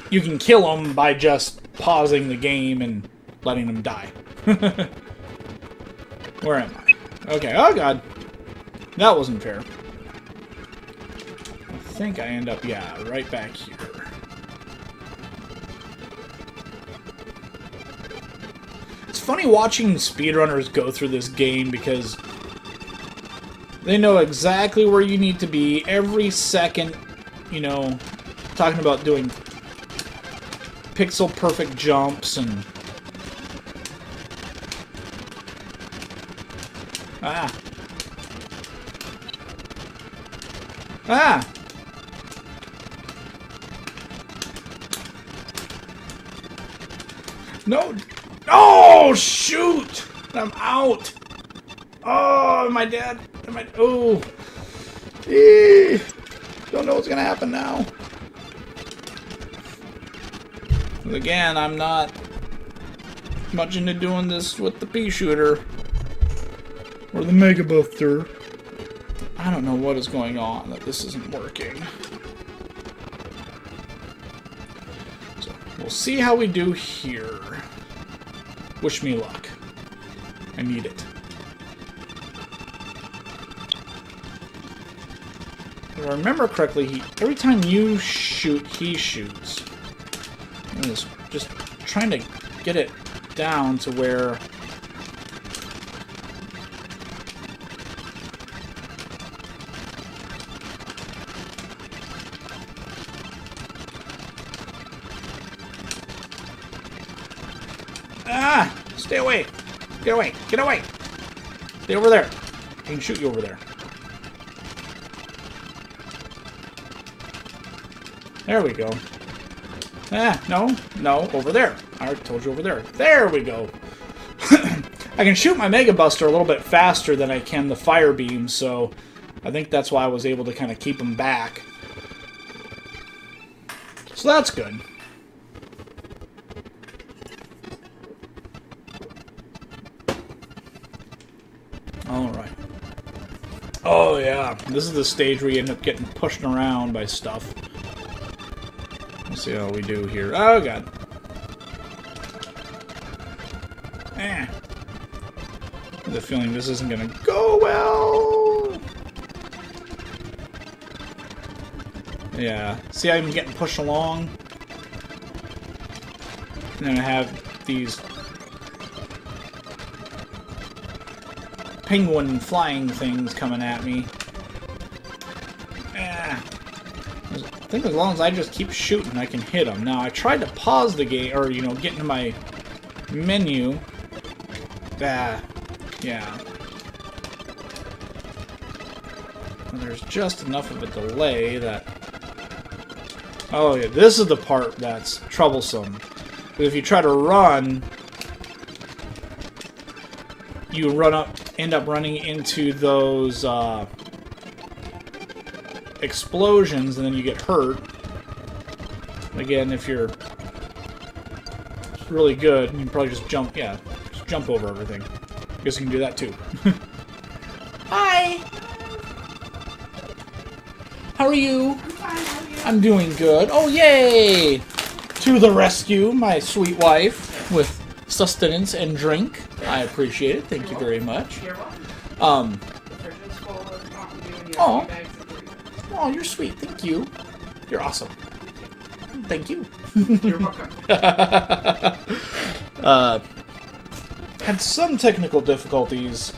You can kill him by just pausing the game and letting him die. Where am I? Okay, oh god. That wasn't fair. I think I end up, yeah, right back here. It's funny watching speedrunners go through this game because they know exactly where you need to be every second, you know, talking about doing pixel perfect jumps and no, oh shoot, I'm out. Oh, am I dead? Am I? Oh, don't know what's gonna happen now. Again, I'm not much into doing this with the pea shooter or the Mega Buster. I don't know what is going on that this isn't working. So we'll see how we do here. Wish me luck. I need it. If I remember correctly, every time you shoot, he shoots. Just trying to get it down to where stay away! Get away! Get away! Stay over there! I can shoot you over there. There we go. No, over there. I already told you over there. There we go. I can shoot my Mega Buster a little bit faster than I can the Fire Beam, so I think that's why I was able to kind of keep them back. So that's good. Alright. Oh yeah, this is the stage where you end up getting pushed around by stuff. Let's see how we do here. Oh god. I have the feeling this isn't gonna go well. Yeah. See how I'm getting pushed along? And then I have these penguin flying things coming at me. I think as long as I just keep shooting, I can hit them. Now, I tried to pause the game, or, you know, get into my menu. Yeah. And there's just enough of a delay that... Oh, yeah, this is the part that's troublesome. If you try to run, you end up running into those explosions, and then you get hurt. Again, if you're really good, you can probably just jump. Yeah, just jump over everything. I guess you can do that too. Hi. How are you? I'm fine. How are you? I'm doing good. Oh yay! To the rescue, my sweet wife, with sustenance and drink. I appreciate it. Thank you very much. You're welcome. Um. The fridge is full of Mountain Dew and you Oh. have 2 bags of Doritos. Oh, you're sweet. Thank you. You're awesome. Thank you. You're welcome. Had some technical difficulties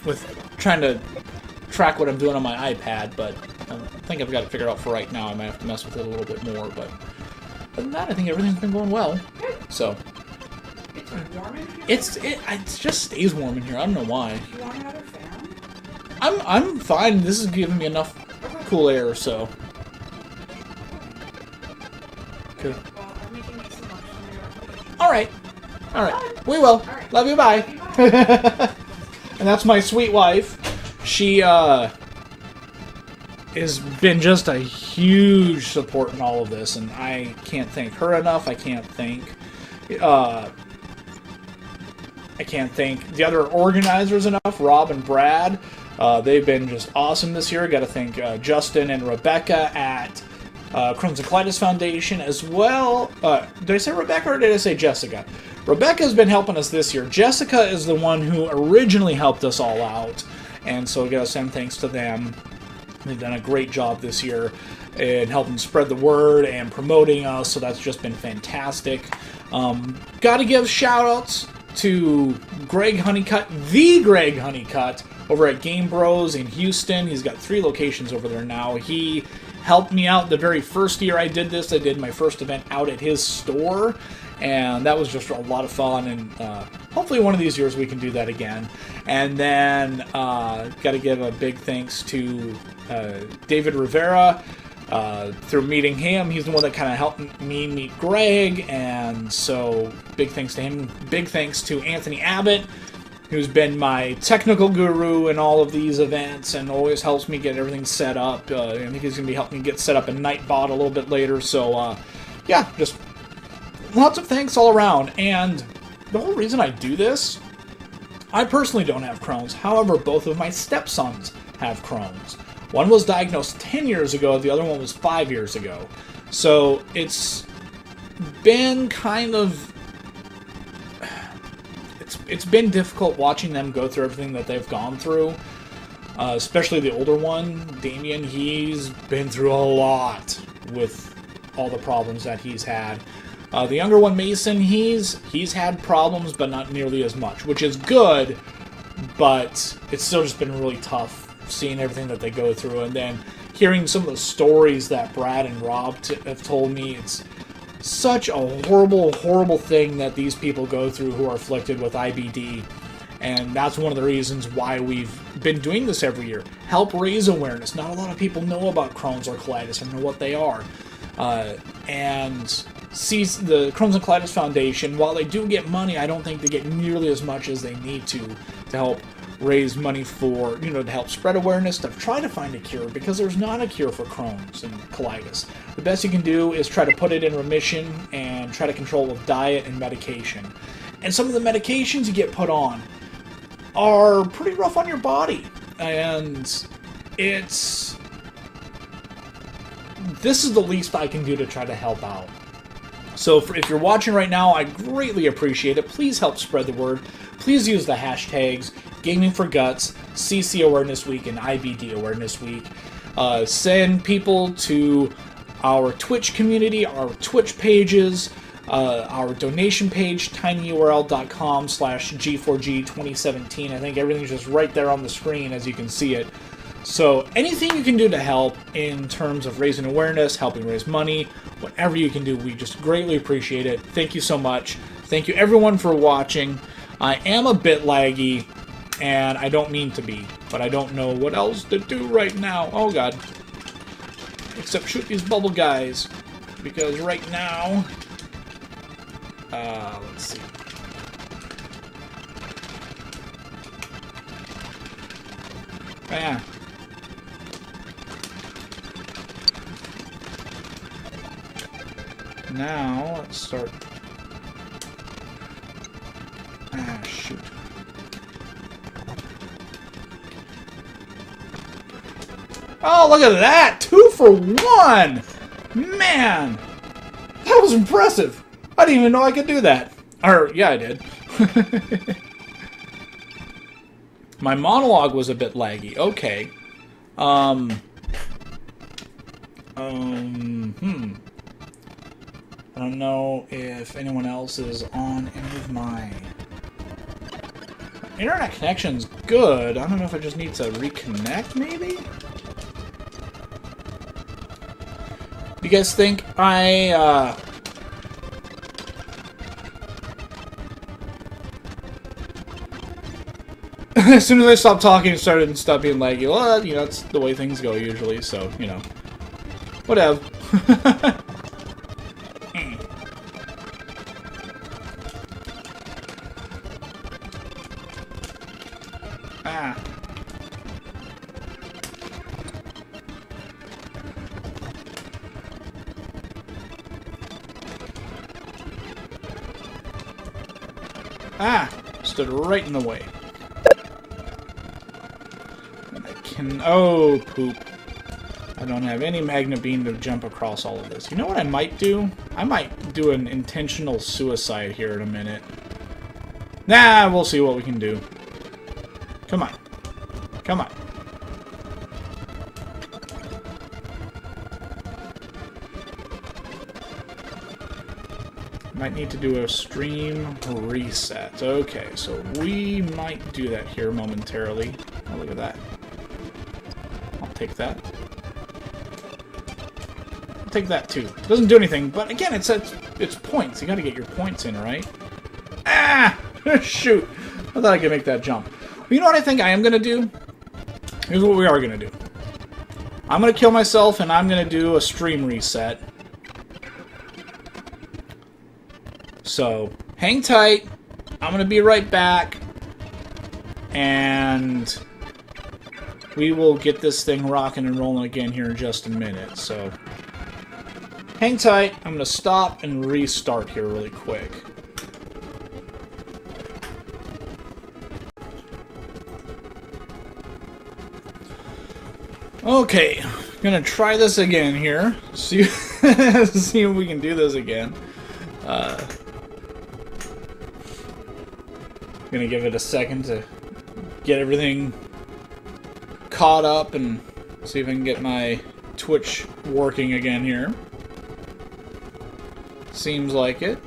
with trying to track what I'm doing on my iPad, but I think I've got it figured out for right now. I might have to mess with it a little bit more, but other than that, I think everything's been going well. Good. So It's warm in here. it just stays warm in here. I don't know why. Do you want another fan? I'm fine. This is giving me enough cool air, so. Good. Well, I'm making me some lunch for you. All right. We will. right. Love you. Bye. And that's my sweet wife. She has been just a huge support in all of this, and I can't thank her enough. I can't thank the other organizers enough, Rob and Brad. They've been just awesome this year. Got to thank Justin and Rebecca at Crimson Colitis Foundation as well. Did I say Rebecca or did I say Jessica? Rebecca's been helping us this year. Jessica is the one who originally helped us all out, and so we got to send thanks to them. They've done a great job this year in helping spread the word and promoting us, so that's just been fantastic. Got to give shout-outs to Greg Honeycutt, the Greg Honeycutt, over at Game Bros in Houston. He's got 3 locations over there now. He helped me out the very first year I did this. I did my first event out at his store, and that was just a lot of fun, and hopefully one of these years we can do that again. And then got to give a big thanks to David Rivera. Through meeting him, he's the one that kind of helped me meet Greg, and so big thanks to him. Big thanks to Anthony Abbott, who's been my technical guru in all of these events and always helps me get everything set up. I think he's going to be helping me get set up in Nightbot a little bit later, so yeah, just lots of thanks all around. And the whole reason I do this, I personally don't have Crohn's. However, both of my stepsons have Crohn's. One was diagnosed 10 years ago, the other one was 5 years ago. So it's been kind of... It's been difficult watching them go through everything that they've gone through. Especially the older one, Damien, he's been through a lot with all the problems that he's had. The younger one, Mason, he's had problems, but not nearly as much, which is good, but it's still just been really tough seeing everything that they go through, and then hearing some of the stories that Brad and Rob have told me. It's such a horrible, horrible thing that these people go through who are afflicted with IBD, And that's one of the reasons why we've been doing this every year. Help raise awareness. Not a lot of people know about Crohn's or colitis and know what they are. And see the Crohn's and Colitis Foundation, while they do get money, I don't think they get nearly as much as they need to help raise money for, to help spread awareness, to try to find a cure, because there's not a cure for Crohn's and colitis. The best you can do is try to put it in remission and try to control with diet and medication. And some of the medications you get put on are pretty rough on your body. And this is the least I can do to try to help out. So if you're watching right now, I greatly appreciate it. Please help spread the word. Please use the hashtags Gaming for Guts, CC Awareness Week, and IBD Awareness Week. Send people to our Twitch community, our Twitch pages, our donation page, tinyurl.com/G4G2017. I think everything's just right there on the screen as you can see it. So anything you can do to help in terms of raising awareness, helping raise money, whatever you can do, we just greatly appreciate it. Thank you so much. Thank you everyone for watching. I am a bit laggy, and I don't mean to be, but I don't know what else to do right now. Oh god. Except shoot these bubble guys, because right now... let's see. Yeah. Now, let's start... shoot. Oh, look at that! 2 for 1! Man! That was impressive! I didn't even know I could do that. Or, yeah, I did. My monologue was a bit laggy. Okay. I don't know if anyone else is on any of my... Internet connection's good. I don't know if I just need to reconnect, maybe? Do you guys think I, as soon as I stopped talking, it started and stopped being laggy. Well, that's the way things go usually, so, whatever. Stood right in the way. And I can... Oh, poop. I don't have any magna beam to jump across all of this. You know what I might do? I might do an intentional suicide here in a minute. Nah, we'll see what we can do. Come on. Come on. Might need to do a stream reset. Okay, so we might do that here momentarily. Oh, look at that. I'll take that. I'll take that too. Doesn't do anything, but again, it's points. You gotta get your points in, right? Ah! Shoot! I thought I could make that jump. Well, you know what I think I am gonna do? Here's what we are gonna do. I'm gonna kill myself, and I'm gonna do a stream reset. So, hang tight. I'm going to be right back. And we will get this thing rocking and rolling again here in just a minute. So, hang tight. I'm going to stop and restart here really quick. Okay, I'm going to try this again here. See, see if we can do this again. Gonna give it a second to get everything caught up and see if I can get my Twitch working again here. Seems like it.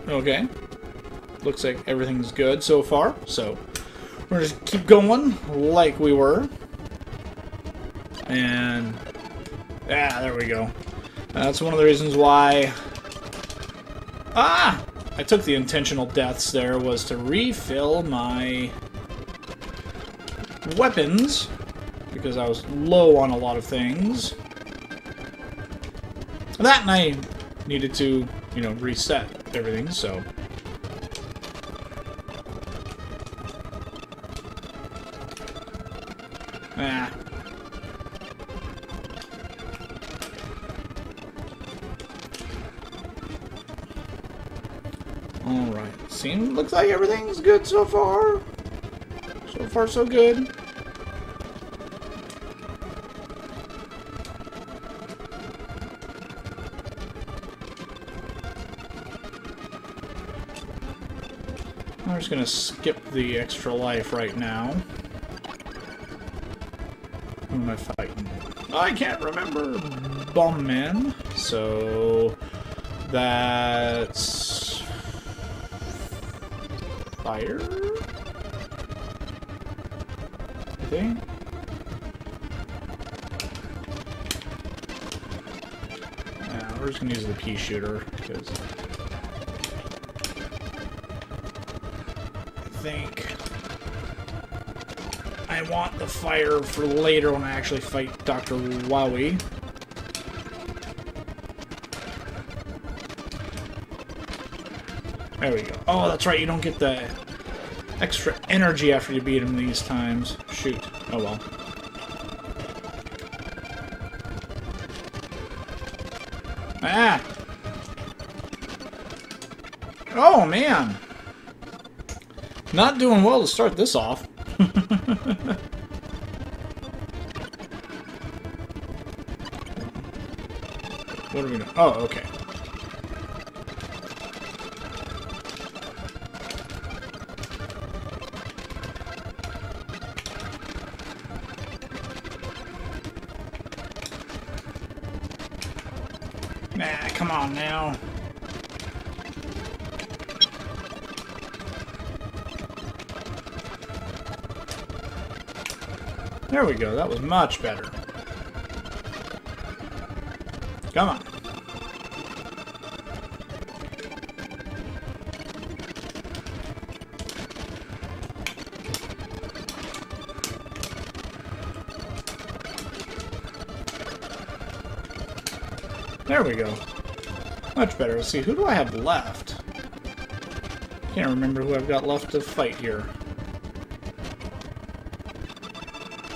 Okay. Looks like everything's good so far, so we're just keep going like we were. And there we go. That's one of the reasons why Ah! I took the intentional deaths there was to refill my weapons because I was low on a lot of things. That and I needed to, you know, reset everything, so... Ah. Alright, looks like everything's good so far. So far, so good. I'm just gonna skip the extra life right now. Who am I fighting? I can't remember. Bomb Man. So that's fire, I think. Yeah, we're just gonna use the pea shooter because I think I want the fire for later when I actually fight Dr. Wily. There we go. Oh, that's right, you don't get the extra energy after you beat him these times. Shoot. Oh well. Ah! Oh, man! Not doing well to start this off. What are we doing? Oh, okay. Nah, come on now. There we go. That was much better. Come on. There we go. Much better. Let's see, who do I have left? Can't remember who I've got left to fight here.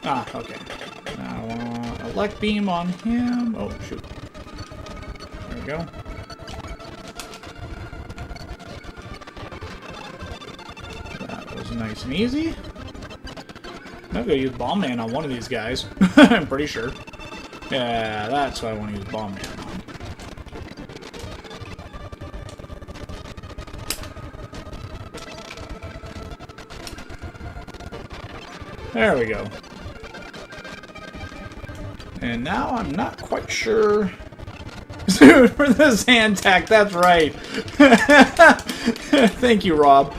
Ah, okay. Now, elect beam on him. Oh, shoot. There we go. That was nice and easy. I'm gonna use Bomb Man on one of these guys. I'm pretty sure. Yeah, that's what I want to use Bomb Man on. There we go. And now I'm not quite sure. Dude, for this hand tack, that's right. Thank you, Rob.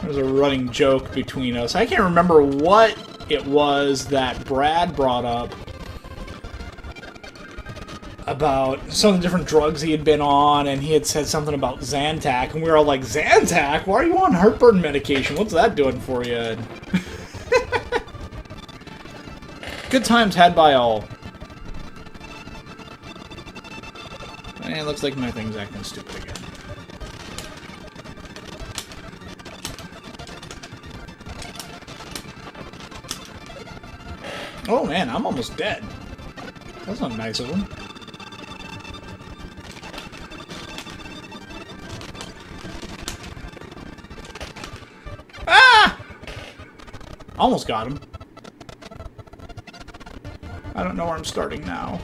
There's a running joke between us. I can't remember what it was that Brad brought up about some of the different drugs he had been on, and he had said something about Zantac, and we were all like, Zantac? Why are you on heartburn medication? What's that doing for you? Good times had by all. And it looks like my thing's acting stupid again. Oh man, I'm almost dead. That's not nice of him. Ah! Almost got him. I don't know where I'm starting now.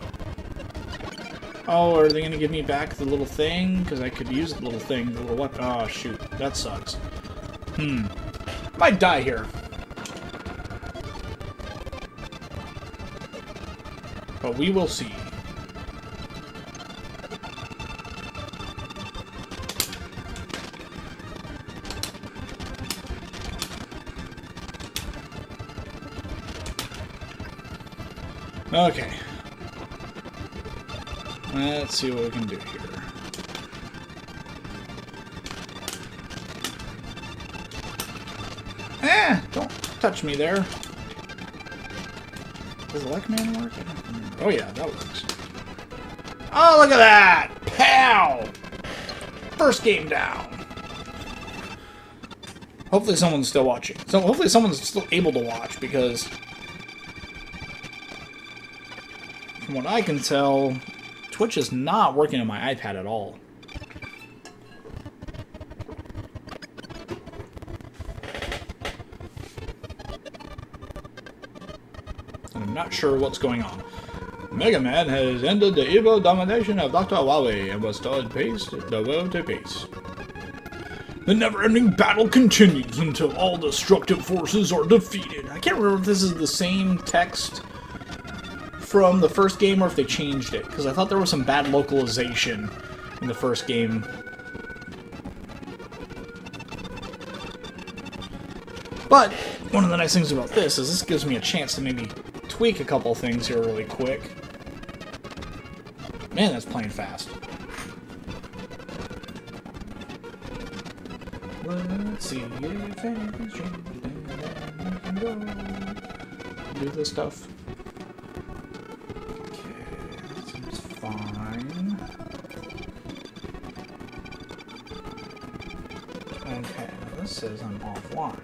Oh, are they going to give me back the little thing? Because I could use the little thing, the little weapon. Oh, shoot. That sucks. Might die here. But we will see. Okay. Let's see what we can do here. Don't touch me there. Does the MegaMan work? I don't remember. Oh yeah, that works. Oh, look at that! Pow! First game down. Hopefully someone's still watching. So hopefully someone's still able to watch, because from what I can tell, Twitch is not working on my iPad at all. I'm not sure what's going on. MegaMan has ended the evil domination of Dr. Wily and was stored pace the world to peace. The never-ending battle continues until all destructive forces are defeated. I can't remember if this is the same text from the first game or if they changed it, because I thought there was some bad localization in the first game. But one of the nice things about this is this gives me a chance to maybe tweak a couple things here really quick. Man, that's playing fast. Let's see if anything's changed, then we can go do this stuff. Okay, that seems fine. Okay, now this says I'm offline.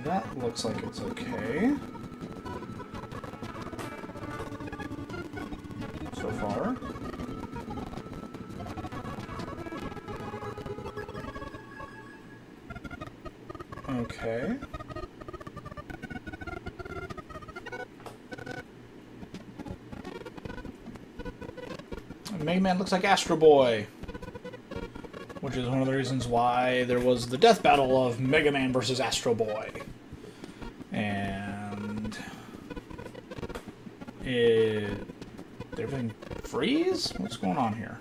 That looks like it's okay. So far. Okay. MegaMan looks like Astro Boy, which is one of the reasons why there was the death battle of MegaMan versus Astro Boy. And did everything freeze? What's going on here?